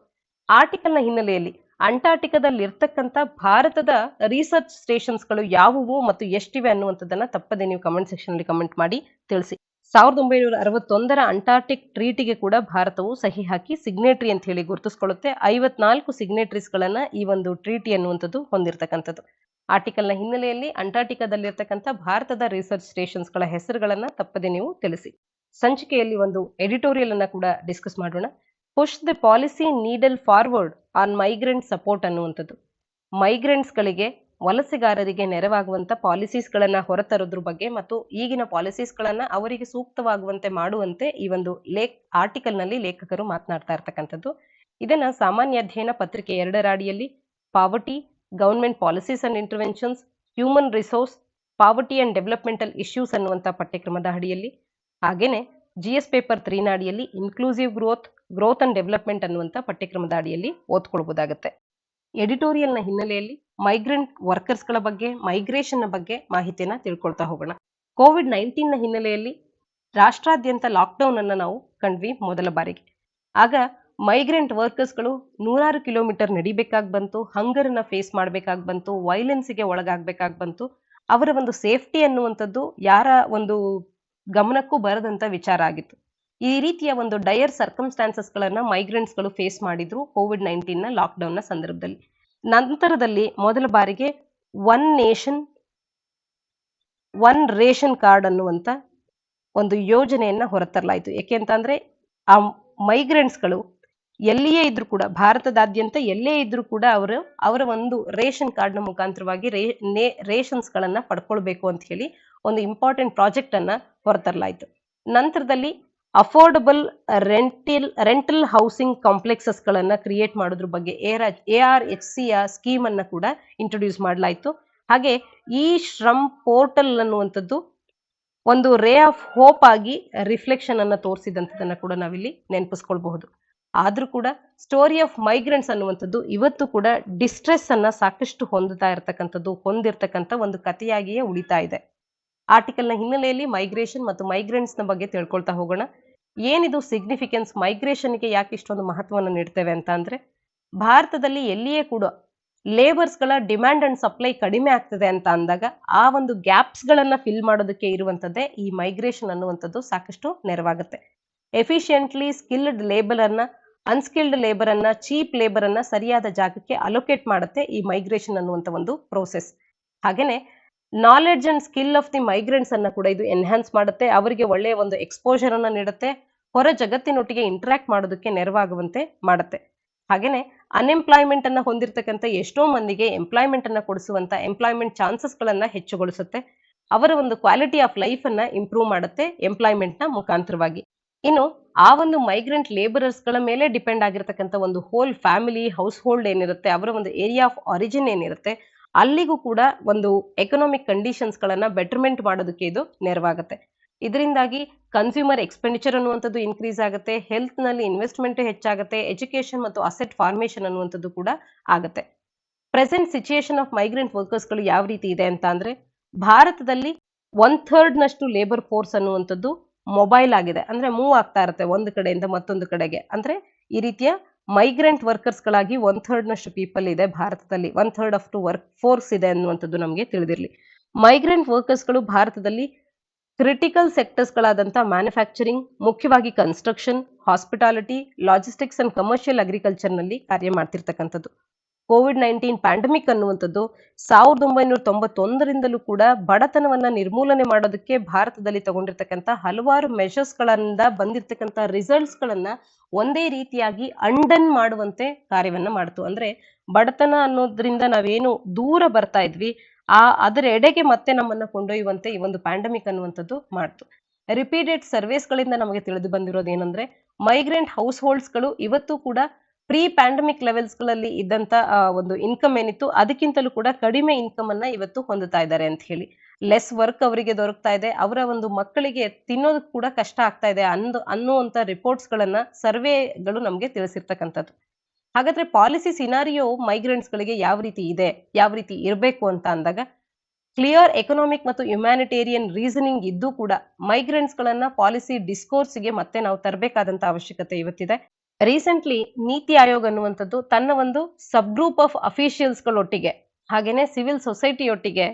ಆರ್ಟಿಕಲ್ ನ ಹಿನ್ನೆಲೆಯಲ್ಲಿ ಅಂಟಾರ್ಟಿಕಾದಲ್ಲಿ ಇರ್ತಕ್ಕಂಥ ಭಾರತದ ರಿಸರ್ಚ್ ಸ್ಟೇಷನ್ಸ್ ಗಳು ಯಾವುವು ಮತ್ತು ಎಷ್ಟಿವೆ ಅನ್ನುವಂಥದ್ದನ್ನ ತಪ್ಪದೆ ನೀವು ಕಮೆಂಟ್ ಸೆಕ್ಷನ್ ಅಲ್ಲಿ ಕಮೆಂಟ್ ಮಾಡಿ ತಿಳಿಸಿ. 1961ರ ಅಂಟಾರ್ಟಿಕ್ ಟ್ರೀಟಿಗೆ ಕೂಡ ಭಾರತವು ಸಹಿ ಹಾಕಿ ಸಿಗ್ನೇಟರಿ ಅಂತ ಹೇಳಿ ಗುರುತಿಸ್ಕೊಳ್ಳುತ್ತೆ. 54 ಸಿಗ್ನೇಟರೀಸ್ ಗಳನ್ನ ಈ ಒಂದು ಟ್ರೀಟಿ ಅನ್ನುವಂಥದ್ದು ಹೊಂದಿರತಕ್ಕಂಥದ್ದು. ಆರ್ಟಿಕಲ್ ನ ಹಿನ್ನೆಲೆಯಲ್ಲಿ ಅಂಟಾರ್ಟಿಕಾದಲ್ಲಿರ್ತಕ್ಕಂಥ ಭಾರತದ ರಿಸರ್ಚ್ ಸ್ಟೇಷನ್ಸ್ ಗಳ ಹೆಸರುಗಳನ್ನ ತಪ್ಪದೆ ನೀವು ತಿಳಿಸಿ. ಸಂಚಿಕೆಯಲ್ಲಿ ಒಂದು ಎಡಿಟೋರಿಯಲ್ ಅನ್ನ ಕೂಡ ಡಿಸ್ಕಸ್ ಮಾಡೋಣ. Push the policy needle forward on migrant support ಅನ್ನುವಂಥದ್ದು. ಮೈಗ್ರೆಂಟ್ಸ್ ಗಳಿಗೆ, ವಲಸೆಗಾರರಿಗೆ ನೆರವಾಗುವಂತ ಪಾಲಿಸೀಸ್ ಗಳನ್ನ ಹೊರತರೋದ್ರ ಬಗ್ಗೆ ಮತ್ತು ಈಗಿನ ಪಾಲಿಸೀಸ್ ಗಳನ್ನ ಅವರಿಗೆ ಸೂಕ್ತವಾಗುವಂತೆ ಮಾಡುವಂತೆ ಈ ಒಂದು ಆರ್ಟಿಕಲ್ ನಲ್ಲಿ ಲೇಖಕರು ಮಾತನಾಡ್ತಾ ಇರ್ತಕ್ಕಂಥದ್ದು. ಇದನ್ನ ಸಾಮಾನ್ಯ ಅಧ್ಯಯನ ಪತ್ರಿಕೆ 2ರ ಅಡಿಯಲ್ಲಿ poverty, government policies and interventions, human resource, poverty and developmental issues ಅನ್ನುವಂತ ಪಠ್ಯಕ್ರಮದ ಅಡಿಯಲ್ಲಿ, ಹಾಗೇನೆ GS ಪೇಪರ್ 3ನ ಅಡಿಯಲ್ಲಿ ಇನ್ಕ್ಲೂಸಿವ್ ಗ್ರೋತ್ ಅಂಡ್ ಡೆವಲಪ್ಮೆಂಟ್ ಅನ್ನುವಂತ ಪಠ್ಯಕ್ರಮದ ಅಡಿಯಲ್ಲಿ ಓದ್ಕೊಳ್ಬಹುದಾಗುತ್ತೆ. ಎಡಿಟೋರಿಯಲ್ ನ ಹಿನ್ನೆಲೆಯಲ್ಲಿ ಮೈಗ್ರೆಂಟ್ ವರ್ಕರ್ಸ್ ಗಳ ಬಗ್ಗೆ, ಮೈಗ್ರೇಷನ್ ನ ಬಗ್ಗೆ ಮಾಹಿತಿಯನ್ನ ತಿಳ್ಕೊಳ್ತಾ ಹೋಗೋಣ. COVID-19 ನ ಹಿನ್ನೆಲೆಯಲ್ಲಿ ರಾಷ್ಟ್ರಾದ್ಯಂತ ಲಾಕ್ಡೌನ್ ಅನ್ನ ನಾವು ಕಂಡ್ವಿ ಮೊದಲ ಬಾರಿಗೆ. ಆಗ ಮೈಗ್ರೆಂಟ್ ವರ್ಕರ್ಸ್ ಗಳು 100 ಕಿಲೋಮೀಟರ್ ನಡಿಬೇಕಾಗಿ ಬಂತು, ಹಂಗರ್ ನ ಫೇಸ್ ಮಾಡಬೇಕಾಗಿ ಬಂತು, ವೈಲೆನ್ಸ್ಗೆ ಒಳಗಾಗಬೇಕಾಗಿ ಬಂತು. ಅವರ ಒಂದು ಸೇಫ್ಟಿ ಅನ್ನುವಂಥದ್ದು ಯಾರ ಒಂದು ಗಮನಕ್ಕೂ ಬರದಂತ ವಿಚಾರ ಆಗಿತ್ತು. ಈ ರೀತಿಯ ಒಂದು ಡಯರ್ ಸರ್ಕಮ್ಸ್ಟಾನ್ಸಸ್ ಗಳನ್ನ ಮೈಗ್ರೆಂಟ್ಸ್ ಗಳು ಫೇಸ್ ಮಾಡಿದ್ರು COVID-19 ನ ಲಾಕ್ಡೌನ್ ನ ಸಂದರ್ಭದಲ್ಲಿ. ನಂತರದಲ್ಲಿ ಮೊದಲ ಬಾರಿಗೆ one nation one ration card ಅನ್ನುವಂತ ಒಂದು ಯೋಜನೆಯನ್ನ ಹೊರತರಲಾಯಿತು. ಏಕೆ ಅಂತಂದ್ರೆ ಆ ಮೈಗ್ರೆಂಟ್ಸ್ ಗಳು ಎಲ್ಲಿಯೇ ಇದ್ರು ಕೂಡ, ಭಾರತದಾದ್ಯಂತ ಎಲ್ಲೇ ಇದ್ರು ಕೂಡ ಅವರ ಒಂದು ರೇಷನ್ ಕಾರ್ಡ್ ನ ಮುಖಾಂತರವಾಗಿ ರೇಷನ್ಸ್ ಗಳನ್ನ ಪಡ್ಕೊಳ್ಬೇಕು ಅಂತ ಹೇಳಿ ಒಂದು ಇಂಪಾರ್ಟೆಂಟ್ ಪ್ರಾಜೆಕ್ಟ್ ಅನ್ನ ಹೊರತರಲಾಯಿತು. ನಂತರದಲ್ಲಿ ಅಫೋರ್ಡಬಲ್ ರೆಂಟಲ್ ಹೌಸಿಂಗ್ ಕಾಂಪ್ಲೆಕ್ಸಸ್ ಗಳನ್ನ ಕ್ರಿಯೇಟ್ ಮಾಡೋದ್ರ ಬಗ್ಗೆ ARHC ಸ್ಕೀಮ್ ಅನ್ನ ಕೂಡ ಇಂಟ್ರೊಡ್ಯೂಸ್ ಮಾಡಲಾಯಿತು. ಹಾಗೆ ಈ ಶ್ರಮ್ ಪೋರ್ಟಲ್ ಅನ್ನುವಂಥದ್ದು ಒಂದು ರೇ ಆಫ್ ಹೋಪ್ ಆಗಿ ರಿಫ್ಲೆಕ್ಷನ್ ಅನ್ನ ತೋರಿಸಿದಂಥದನ್ನ ಕೂಡ ನಾವಿಲ್ಲಿ ನೆನಪಿಸ್ಕೊಳ್ಬಹುದು. ಆದ್ರೂ ಕೂಡ ಸ್ಟೋರಿ ಆಫ್ ಮೈಗ್ರೆಂಟ್ಸ್ ಅನ್ನುವಂಥದ್ದು ಇವತ್ತು ಕೂಡ ಡಿಸ್ಟ್ರೆಸ್ ಅನ್ನ ಸಾಕಷ್ಟು ಹೊಂದಿರ್ತಕ್ಕಂಥ ಒಂದು ಕಥೆಯಾಗಿಯೇ ಉಳಿತಾ ಇದೆ. ಆರ್ಟಿಕಲ್ ನ ಹಿನ್ನೆಲೆಯಲ್ಲಿ ಮೈಗ್ರೇಷನ್ ಮತ್ತು ಮೈಗ್ರೆಂಟ್ಸ್ ನ ಬಗ್ಗೆ ತಿಳ್ಕೊಳ್ತಾ ಹೋಗೋಣ. ಏನಿದು ಸಿಗ್ನಿಫಿಕೆನ್ಸ್, ಮೈಗ್ರೇಷನ್ಗೆ ಯಾಕೆ ಇಷ್ಟೊಂದು ಮಹತ್ವವನ್ನು ನೀಡ್ತೇವೆ ಅಂತ ಅಂದ್ರೆ, ಭಾರತದಲ್ಲಿ ಎಲ್ಲಿಯೇ ಕೂಡ ಲೇಬರ್ಸ್ ಗಳ ಡಿಮ್ಯಾಂಡ್ ಅಂಡ್ ಸಪ್ಲೈ ಕಡಿಮೆ ಆಗ್ತದೆ ಅಂತ ಅಂದಾಗ ಆ ಒಂದು ಗ್ಯಾಪ್ಸ್ ಗಳನ್ನ ಫಿಲ್ ಮಾಡೋದಕ್ಕೆ ಇರುವಂತದ್ದೇ ಈ ಮೈಗ್ರೇಷನ್ ಅನ್ನುವಂಥದ್ದು ಸಾಕಷ್ಟು ನೆರವಾಗುತ್ತೆ. ಎಫಿಷಿಯೆಂಟ್ಲಿ ಸ್ಕಿಲ್ಡ್ ಲೇಬರ್ ಅನ್ನ, ಅನ್ಸ್ಕಿಲ್ಡ್ ಲೇಬರ್ ಅನ್ನ, ಚೀಪ್ ಲೇಬರ್ ಅನ್ನ ಸರಿಯಾದ ಜಾಗಕ್ಕೆ ಅಲೋಕೇಟ್ ಮಾಡುತ್ತೆ ಈ ಮೈಗ್ರೇಷನ್ ಅನ್ನುವಂಥ ಒಂದು ಪ್ರೋಸೆಸ್. ಹಾಗೇನೆ knowledge and skill of the migrants ಅನ್ನ ಕೂಡ ಇದು ಎನ್ಹಾನ್ಸ್ ಮಾಡುತ್ತೆ, ಅವರಿಗೆ ಒಳ್ಳೆಯ ಒಂದು ಎಕ್ಸ್ಪೋಜರ್ ಅನ್ನ ನೀಡುತ್ತೆ, ಹೊರ ಜಗತ್ತಿನೊಟ್ಟಿಗೆ ಇಂಟರಾಕ್ಟ್ ಮಾಡೋದಕ್ಕೆ ನೆರವಾಗುವಂತೆ ಮಾಡುತ್ತೆ. ಹಾಗೇನೆ ಅನ್ಎಂಪ್ಲಾಯ್ಮೆಂಟ್ ಅನ್ನ ಹೊಂದಿರತಕ್ಕಂಥ ಎಷ್ಟೋ ಮಂದಿಗೆ ಎಂಪ್ಲಾಯ್ಮೆಂಟ್ ಅನ್ನ ಕೊಡಿಸುವಂತ ಎಂಪ್ಲಾಯ್ಮೆಂಟ್ ಚಾನ್ಸಸ್ ಗಳನ್ನ ಹೆಚ್ಚುಗೊಳಿಸುತ್ತೆ, ಅವರ ಒಂದು ಕ್ವಾಲಿಟಿ ಆಫ್ ಲೈಫ್ ಅನ್ನ ಇಂಪ್ರೂವ್ ಮಾಡುತ್ತೆ ಎಂಪ್ಲಾಯ್ಮೆಂಟ್ ನ ಮುಖಾಂತರವಾಗಿ. ಇನ್ನು ಆ ಒಂದು ಮೈಗ್ರೆಂಟ್ ಲೇಬರರ್ಸ್ ಗಳ ಮೇಲೆ ಡಿಪೆಂಡ್ ಆಗಿರತಕ್ಕಂಥ ಒಂದು ಹೋಲ್ ಫ್ಯಾಮಿಲಿ ಹೌಸ್ ಹೋಲ್ಡ್ ಏನಿರುತ್ತೆ, ಅವರ ಒಂದು ಏರಿಯಾ ಆಫ್ ಆರಿಜಿನ್ ಏನಿರುತ್ತೆ, ಅಲ್ಲಿಗೂ ಕೂಡ ಒಂದು ಎಕನಾಮಿಕ್ ಕಂಡೀಷನ್ಸ್ ಗಳನ್ನ ಬೆಟರ್ಮೆಂಟ್ ಮಾಡೋದಕ್ಕೆ ಇದು ನೆರವಾಗುತ್ತೆ. ಇದರಿಂದಾಗಿ ಕನ್ಸ್ಯೂಮರ್ ಎಕ್ಸ್ಪೆಂಡಿಚರ್ ಅನ್ನುವಂಥದ್ದು ಇನ್ಕ್ರೀಸ್ ಆಗುತ್ತೆ, ಹೆಲ್ತ್ ನಲ್ಲಿ ಇನ್ವೆಸ್ಟ್ಮೆಂಟ್ ಹೆಚ್ಚಾಗುತ್ತೆ, ಎಜುಕೇಶನ್ ಮತ್ತು ಅಸೆಟ್ ಫಾರ್ಮೇಶನ್ ಅನ್ನುವಂಥದ್ದು ಕೂಡ ಆಗುತ್ತೆ. Present situation of migrant workers ಗಳು ಯಾವ ರೀತಿ ಇದೆ ಅಂತ ಅಂದ್ರೆ, ಭಾರತದಲ್ಲಿ 1/3 ನಷ್ಟು ಲೇಬರ್ ಫೋರ್ಸ್ ಅನ್ನುವಂಥದ್ದು ಮೊಬೈಲ್ ಆಗಿದೆ, ಅಂದ್ರೆ ಮೂವ್ ಆಗ್ತಾ ಇರುತ್ತೆ ಒಂದು ಕಡೆಯಿಂದ ಮತ್ತೊಂದು ಕಡೆಗೆ. ಅಂದ್ರೆ ಈ ರೀತಿಯ ಮೈಗ್ರೆಂಟ್ ವರ್ಕರ್ಸ್ ಗಳಾಗಿ 1/3 ನಷ್ಟು ಪೀಪಲ್ ಇದೆ ಭಾರತದಲ್ಲಿ, 1/3 ಆಫ್ ಟು ವರ್ಕ್ ಫೋರ್ಸ್ ಇದೆ ಅನ್ನುವಂಥದ್ದು ನಮಗೆ ತಿಳಿದಿರಲಿ. ಮೈಗ್ರೆಂಟ್ ವರ್ಕರ್ಸ್ ಗಳು ಭಾರತದಲ್ಲಿ ಕ್ರಿಟಿಕಲ್ ಸೆಕ್ಟರ್ಸ್ ಗಳಾದಂತ ಮ್ಯಾನುಫ್ಯಾಕ್ಚರಿಂಗ್, ಮುಖ್ಯವಾಗಿ construction, hospitality, logistics and commercial agriculture ನಲ್ಲಿ ಕಾರ್ಯ ಮಾಡ್ತಿರ್ತಕ್ಕಂಥದ್ದು. ಕೋವಿಡ್-19 ಪ್ಯಾಂಡಮಿಕ್ ಅನ್ನುವಂಥದ್ದು 1991ರಿಂದಲೂ ಕೂಡ ಬಡತನವನ್ನ ನಿರ್ಮೂಲನೆ ಮಾಡೋದಕ್ಕೆ ಭಾರತದಲ್ಲಿ ತಗೊಂಡಿರ್ತಕ್ಕಂಥ ಹಲವಾರು ಮೆಷರ್ಸ್ ಗಳಿಂದ ಬಂದಿರತಕ್ಕಂಥ ರಿಸಲ್ಟ್ಸ್ ಗಳನ್ನ ಒಂದೇ ರೀತಿಯಾಗಿ ಅಂಡನ್ ಮಾಡುವಂತೆ ಕಾರ್ಯವನ್ನ ಮಾಡ್ತು. ಅಂದ್ರೆ ಬಡತನ ಅನ್ನೋದ್ರಿಂದ ನಾವೇನು ದೂರ ಬರ್ತಾ ಇದ್ವಿ, ಅದರ ಎಡೆಗೆ ಮತ್ತೆ ನಮ್ಮನ್ನ ಕೊಂಡೊಯ್ಯುವಂತೆ ಈ ಒಂದು ಪ್ಯಾಂಡಮಿಕ್ ಅನ್ನುವಂಥದ್ದು ಮಾಡ್ತು. ರಿಪೀಟೆಡ್ ಸರ್ವೇಸ್ ಗಳಿಂದ ನಮಗೆ ತಿಳಿದು ಬಂದಿರೋದು ಏನಂದ್ರೆ, ಮೈಗ್ರೆಂಟ್ ಹೌಸ್ ಹೋಲ್ಡ್ಸ್ ಗಳು ಇವತ್ತು ಕೂಡ ಪ್ರೀ ಪ್ಯಾಂಡಮಿಕ್ ಲೆವೆಲ್ಸ್ ಗಳಲ್ಲಿ ಇದ್ದಂತ ಒಂದು ಇನ್ಕಮ್ ಏನಿತ್ತು ಅದಕ್ಕಿಂತಲೂ ಕೂಡ ಕಡಿಮೆ ಇನ್ಕಮ್ ಅನ್ನ ಇವತ್ತು ಹೊಂದುತ್ತಾ ಇದ್ದಾರೆ ಅಂತ ಹೇಳಿ. ಲೆಸ್ ವರ್ಕ್ ಅವರಿಗೆ ದೊರಕ್ತಾ ಇದೆ, ಅವರ ಒಂದು ಮಕ್ಕಳಿಗೆ ತಿನ್ನೋದಕ್ಕೆ ಕೂಡ ಕಷ್ಟ ಆಗ್ತಾ ಇದೆ ಅನ್ನುವಂತ ರಿಪೋರ್ಟ್ಸ್ ಗಳನ್ನ ಸರ್ವೆಗಳು ನಮಗೆ ತಿಳಿಸಿರ್ತಕ್ಕಂಥದ್ದು. ಹಾಗಾದ್ರೆ ಪಾಲಿಸಿ ಸಿನಾರಿಯೋ ಮೈಗ್ರೆಂಟ್ಸ್ ಗಳಿಗೆ ಯಾವ ರೀತಿ ಇದೆ, ಯಾವ ರೀತಿ ಇರಬೇಕು ಅಂತ ಅಂದಾಗ, ಕ್ಲಿಯರ್ ಎಕನಾಮಿಕ್ ಮತ್ತು ಹ್ಯುಮ್ಯಾನಿಟೇರಿಯನ್ ರೀಸನಿಂಗ್ ಇದ್ದು ಕೂಡ ಮೈಗ್ರೆಂಟ್ಸ್ ಗಳನ್ನ ಪಾಲಿಸಿ ಡಿಸ್ಕೋರ್ಸ್ ಗೆ ಮತ್ತೆ ನಾವು ತರಬೇಕಾದಂತ ಅವಶ್ಯಕತೆ ಇವತ್ತಿದೆ. ರೀಸೆಂಟ್ಲಿ ನೀತಿ ಆಯೋಗ ಅನ್ನುವಂಥದ್ದು ತನ್ನ ಒಂದು ಸಬ್ ಗ್ರೂಪ್ ಆಫ್ ಅಫಿಷಿಯಲ್ಸ್ ಗಳೊಟ್ಟಿಗೆ ಹಾಗೇನೆ ಸಿವಿಲ್ ಸೊಸೈಟಿಯೊಟ್ಟಿಗೆ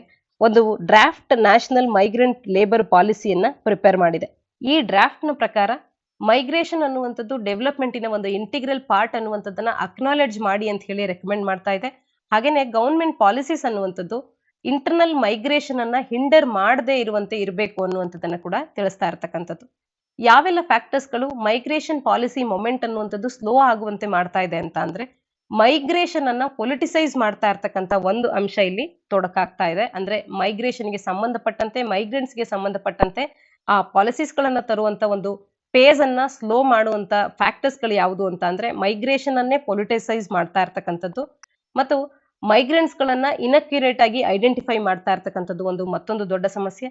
ಒಂದು ಡ್ರಾಫ್ಟ್ ನ್ಯಾಷನಲ್ ಮೈಗ್ರೆಂಟ್ ಲೇಬರ್ ಪಾಲಿಸಿಯನ್ನ ಪ್ರಿಪೇರ್ ಮಾಡಿದೆ. ಈ ಡ್ರಾಫ್ಟ್ ನ ಪ್ರಕಾರ ಮೈಗ್ರೇಷನ್ ಅನ್ನುವಂಥದ್ದು ಡೆವಲಪ್ಮೆಂಟಿನ ಒಂದು ಇಂಟಿಗ್ರಲ್ ಪಾರ್ಟ್ ಅನ್ನುವಂಥದ್ದನ್ನ ಅಕ್ನಾಲೆಡ್ಜ್ ಮಾಡಿ ಅಂತ ಹೇಳಿ ರೆಕಮೆಂಡ್ ಮಾಡ್ತಾ ಇದೆ. ಹಾಗೇನೆ ಗವರ್ಮೆಂಟ್ ಪಾಲಿಸೀಸ್ ಅನ್ನುವಂಥದ್ದು ಇಂಟರ್ನಲ್ ಮೈಗ್ರೇಷನ್ ಅನ್ನ ಹಿಂಡರ್ ಮಾಡದೇ ಇರುವಂತೆ ಇರಬೇಕು ಅನ್ನುವಂಥದ್ದನ್ನ ಕೂಡ ತಿಳಿಸ್ತಾ ಇರ್ತಕ್ಕಂಥದ್ದು. ಯಾವೆಲ್ಲ ಫ್ಯಾಕ್ಟರ್ಸ್ ಗಳು ಮೈಗ್ರೇಷನ್ ಪಾಲಿಸಿ ಮೊಮೆಂಟ್ ಅನ್ನುವಂಥದ್ದು ಸ್ಲೋ ಆಗುವಂತೆ ಮಾಡ್ತಾ ಇದೆ ಅಂತ ಅಂದ್ರೆ, ಮೈಗ್ರೇಷನ್ ಅನ್ನ ಪೊಲಿಟಿಸೈಸ್ ಮಾಡ್ತಾ ಇರ್ತಕ್ಕಂಥ ಒಂದು ಅಂಶ ಇಲ್ಲಿ ತೊಡಕಾಗ್ತಾ ಇದೆ. ಅಂದ್ರೆ ಮೈಗ್ರೇಷನ್ ಗೆ ಸಂಬಂಧಪಟ್ಟಂತೆ, ಮೈಗ್ರೆಂಟ್ಸ್ ಗೆ ಸಂಬಂಧಪಟ್ಟಂತೆ ಆ ಪಾಲಿಸೀಸ್ ಗಳನ್ನ ತರುವಂತ ಒಂದು ಪೇಸ್ ಅನ್ನ ಸ್ಲೋ ಮಾಡುವಂತ ಫ್ಯಾಕ್ಟರ್ಸ್ ಗಳು ಯಾವುದು ಅಂತ ಅಂದ್ರೆ, ಮೈಗ್ರೇಷನ್ ಅನ್ನೇ ಪೊಲಿಟಿಸೈಸ್ ಮಾಡ್ತಾ ಇರ್ತಕ್ಕಂಥದ್ದು ಮತ್ತು ಮೈಗ್ರೆಂಟ್ಸ್ ಗಳನ್ನ ಇನಕ್ಯುರೇಟ್ ಆಗಿ ಐಡೆಂಟಿಫೈ ಮಾಡ್ತಾ ಇರ್ತಕ್ಕಂಥದ್ದು ಒಂದು ಮತ್ತೊಂದು ದೊಡ್ಡ ಸಮಸ್ಯೆ.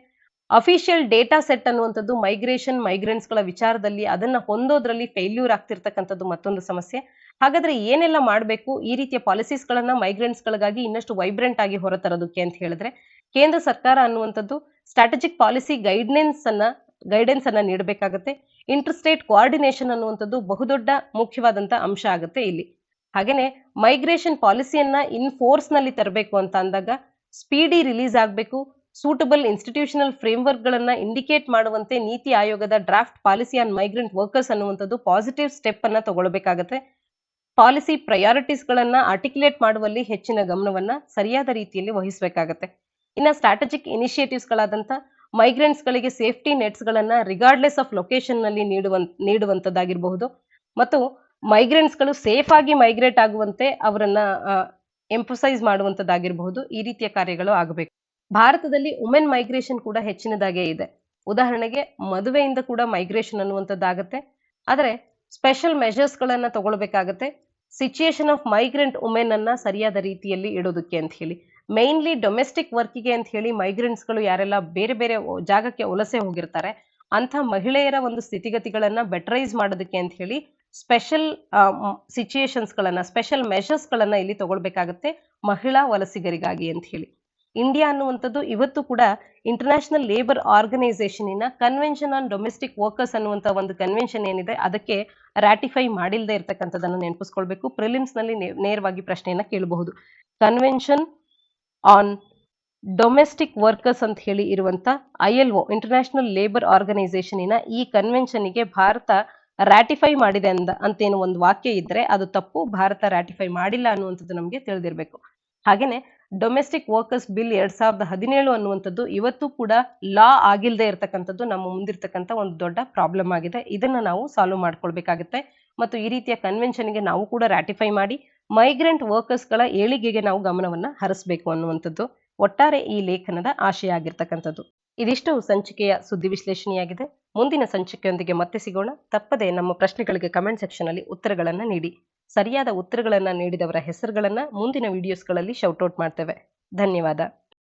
ಅಫಿಷಿಯಲ್ ಡೇಟಾ ಸೆಟ್ ಅನ್ನುವಂಥದ್ದು ಮೈಗ್ರೆಂಟ್ಸ್ ಗಳ ವಿಚಾರದಲ್ಲಿ ಅದನ್ನ ಹೊಂದೋದ್ರಲ್ಲಿ ಫೇಲ್ಯೂರ್ ಆಗ್ತಿರ್ತಕ್ಕಂಥದ್ದು ಮತ್ತೊಂದು ಸಮಸ್ಯೆ. ಹಾಗಾದ್ರೆ ಏನೆಲ್ಲ ಮಾಡಬೇಕು ಈ ರೀತಿಯ ಪಾಲಿಸೀಸ್ ಗಳನ್ನ ಮೈಗ್ರೆಂಟ್ಸ್ ಗಳಿಗಾಗಿ ಇನ್ನಷ್ಟು ವೈಬ್ರೆಂಟ್ ಆಗಿ ಹೊರತರೋದಕ್ಕೆ ಅಂತ ಹೇಳಿದ್ರೆ, ಕೇಂದ್ರ ಸರ್ಕಾರ ಅನ್ನುವಂಥದ್ದು ಸ್ಟ್ರಾಟಜಿಕ್ ಪಾಲಿಸಿ ಗೈಡೆನ್ಸ್ ಅನ್ನ ನೀಡಬೇಕಾಗುತ್ತೆ. ಇಂಟರ್ ಸ್ಟೇಟ್ ಕೋಆರ್ಡಿನೇಷನ್ ಅನ್ನುವಂಥದ್ದು ಬಹುದೊಡ್ಡ ಮುಖ್ಯವಾದಂತ ಅಂಶ ಆಗುತ್ತೆ ಇಲ್ಲಿ. ಹಾಗೇನೆ ಮೈಗ್ರೇಷನ್ ಪಾಲಿಸಿಯನ್ನ ಇನ್ ಫೋರ್ಸ್ ನಲ್ಲಿ ತರಬೇಕು ಅಂತ ಅಂದಾಗ ಸ್ಪೀಡಿ ರಿಲೀಸ್ ಆಗಬೇಕು. ಸೂಟಬಲ್ ಇನ್ಸ್ಟಿಟ್ಯೂಷನಲ್ ಫ್ರೇಮ್ವರ್ಕ್ ಗಳನ್ನ ಇಂಡಿಕೇಟ್ ಮಾಡುವಂತೆ ನೀತಿ ಆಯೋಗದ draft policy on migrant workers ಅನ್ನುವಂಥದ್ದು ಪಾಸಿಟಿವ್ ಸ್ಟೆಪ್ ಅನ್ನ ತಗೊಳ್ಬೇಕಾಗತ್ತೆ. ಪಾಲಿಸಿ ಪ್ರಯಾರಿಟೀಸ್ ಗಳನ್ನ ಆರ್ಟಿಕ್ಯುಲೇಟ್ ಮಾಡುವಲ್ಲಿ ಹೆಚ್ಚಿನ ಗಮನವನ್ನ ಸರಿಯಾದ ರೀತಿಯಲ್ಲಿ ವಹಿಸಬೇಕಾಗತ್ತೆ. ಇನ್ನ ಸ್ಟ್ರಾಟಜಿಕ್ ಇನಿಷಿಯೇಟಿವ್ಸ್ ಗಳಾದಂತ ಮೈಗ್ರೆಂಟ್ಸ್ ಗಳಿಗೆ ಸೇಫ್ಟಿ ನೆಟ್ಸ್ ಗಳನ್ನ ರಿಗಾರ್ಡ್ಲೆಸ್ ಆಫ್ ಲೊಕೇಶನ್ ನಲ್ಲಿ ನೀಡುವಂತದ್ದಾಗಿರಬಹುದು ಮತ್ತು ಮೈಗ್ರೆಂಟ್ಸ್ ಗಳು ಸೇಫ್ ಆಗಿ ಮೈಗ್ರೇಟ್ ಆಗುವಂತೆ ಅವರನ್ನ ಎಂಫಸೈಸ್ ಮಾಡುವಂತದ್ದಾಗಿರಬಹುದು. ಈ ರೀತಿಯ ಕಾರ್ಯಗಳು ಆಗಬೇಕು. ಭಾರತದಲ್ಲಿ ವುಮೆನ್ ಮೈಗ್ರೇಷನ್ ಕೂಡ ಹೆಚ್ಚಿನದಾಗೇ ಇದೆ. ಉದಾಹರಣೆಗೆ ಮದುವೆಯಿಂದ ಕೂಡ ಮೈಗ್ರೇಷನ್ ಅನ್ನುವಂಥದ್ದಾಗತ್ತೆ. ಆದರೆ ಸ್ಪೆಷಲ್ ಮೆಷರ್ಸ್ ಗಳನ್ನ ತಗೊಳ್ಬೇಕಾಗತ್ತೆ ಸಿಚುಯೇಷನ್ ಆಫ್ ಮೈಗ್ರೆಂಟ್ ವುಮೆನ್ ಅನ್ನ ಸರಿಯಾದ ರೀತಿಯಲ್ಲಿ ಇಡೋದಕ್ಕೆ ಅಂತ ಹೇಳಿ. ಮೈನ್ಲಿ ಡೊಮೆಸ್ಟಿಕ್ ವರ್ಕಿಗೆ ಅಂತ ಹೇಳಿ ಮೈಗ್ರೆಂಟ್ಸ್ ಗಳು ಯಾರೆಲ್ಲ ಬೇರೆ ಬೇರೆ ಜಾಗಕ್ಕೆ ವಲಸೆ ಹೋಗಿರ್ತಾರೆ ಅಂತ ಮಹಿಳೆಯರ ಒಂದು ಸ್ಥಿತಿಗತಿಗಳನ್ನ ಬೆಟರೈಸ್ ಮಾಡೋದಕ್ಕೆ ಅಂತ ಹೇಳಿ ಸ್ಪೆಷಲ್ ಸಿಚುಯೇಷನ್ಸ್ ಗಳನ್ನ, ಸ್ಪೆಷಲ್ ಮೆಷರ್ಸ್ ಗಳನ್ನ ಇಲ್ಲಿ ತಗೊಳ್ಬೇಕಾಗತ್ತೆ ಮಹಿಳಾ ವಲಸಿಗರಿಗಾಗಿ ಅಂತ ಹೇಳಿ. ಇಂಡಿಯಾ ಅನ್ನುವಂಥದ್ದು ಇವತ್ತು ಕೂಡ international labour organisation convention on domestic workers ಅನ್ನುವಂಥ ಒಂದು ಕನ್ವೆನ್ಷನ್ ಏನಿದೆ ಅದಕ್ಕೆ ರಾಟಿಫೈ ಮಾಡಿಲ್ಲದೆ ಇರತಕ್ಕಂಥದ್ದನ್ನು ನೆನಪಿಸ್ಕೊಳ್ಬೇಕು. ಪ್ರಿಲಿಮ್ಸ್ ನಲ್ಲಿ ನೇರವಾಗಿ ಪ್ರಶ್ನೆಯನ್ನ ಕೇಳಬಹುದು. ಕನ್ವೆನ್ಷನ್ ಆನ್ ಡೊಮೆಸ್ಟಿಕ್ ವರ್ಕರ್ಸ್ ಅಂತ ಹೇಳಿ ಇರುವಂತ ILO ಇಂಟರ್ನ್ಯಾಷನಲ್ ಲೇಬರ್ ಆರ್ಗನೈಸೇಷನ್ ಈ ಕನ್ವೆನ್ಷನ್ ಗೆ ಭಾರತ ರಾಟಿಫೈ ಮಾಡಿದೆ ಅಂತೇನು ಒಂದು ವಾಕ್ಯ ಇದ್ರೆ ಅದು ತಪ್ಪು. ಭಾರತ ರಾಟಿಫೈ ಮಾಡಿಲ್ಲ ಅನ್ನುವಂಥದ್ದು ನಮಗೆ ತಿಳಿದಿರಬೇಕು. ಹಾಗೇನೆ ಡೊಮೆಸ್ಟಿಕ್ ವರ್ಕರ್ಸ್ ಬಿಲ್ 2017 ಅನ್ನುವಂಥದ್ದು ಇವತ್ತು ಕೂಡ ಲಾ ಆಗಿಲ್ಲದೆ ಇರತಕ್ಕಂಥದ್ದು ನಮ್ಮ ಮುಂದಿರ್ತಕ್ಕಂಥ ಒಂದು ದೊಡ್ಡ ಪ್ರಾಬ್ಲಮ್ ಆಗಿದೆ. ಇದನ್ನ ನಾವು ಸಾಲ್ವ್ ಮಾಡ್ಕೊಳ್ಬೇಕಾಗುತ್ತೆ ಮತ್ತು ಈ ರೀತಿಯ ಕನ್ವೆನ್ಷನ್ಗೆ ನಾವು ಕೂಡ ರಾಟಿಫೈ ಮಾಡಿ ಮೈಗ್ರೆಂಟ್ ವರ್ಕರ್ಸ್ಗಳ ಏಳಿಗೆಗೆ ನಾವು ಗಮನವನ್ನ ಹರಿಸಬೇಕು ಅನ್ನುವಂಥದ್ದು ಒಟ್ಟಾರೆ ಈ ಲೇಖನದ ಆಶಯ ಆಗಿರ್ತಕ್ಕಂಥದ್ದು. ಇದಿಷ್ಟು ಸಂಚಿಕೆಯ ಸುದ್ದಿ ವಿಶ್ಲೇಷಣೆಯಾಗಿದೆ. ಮುಂದಿನ ಸಂಚಿಕೆಯೊಂದಿಗೆ ಮತ್ತೆ ಸಿಗೋಣ. ತಪ್ಪದೆ ನಮ್ಮ ಪ್ರಶ್ನೆಗಳಿಗೆ ಕಮೆಂಟ್ ಸೆಕ್ಷನ್ ಅಲ್ಲಿ ಉತ್ತರಗಳನ್ನ ನೀಡಿ. ಸರಿಯಾದ ಉತ್ತರಗಳನ್ನ ನೀಡಿದವರ ಹೆಸರುಗಳನ್ನ ಮುಂದಿನ ವಿಡಿಯೋಸ್ಗಳಲ್ಲಿ ಶೌಟ್ಔಟ್ ಮಾಡ್ತೇವೆ. ಧನ್ಯವಾದ.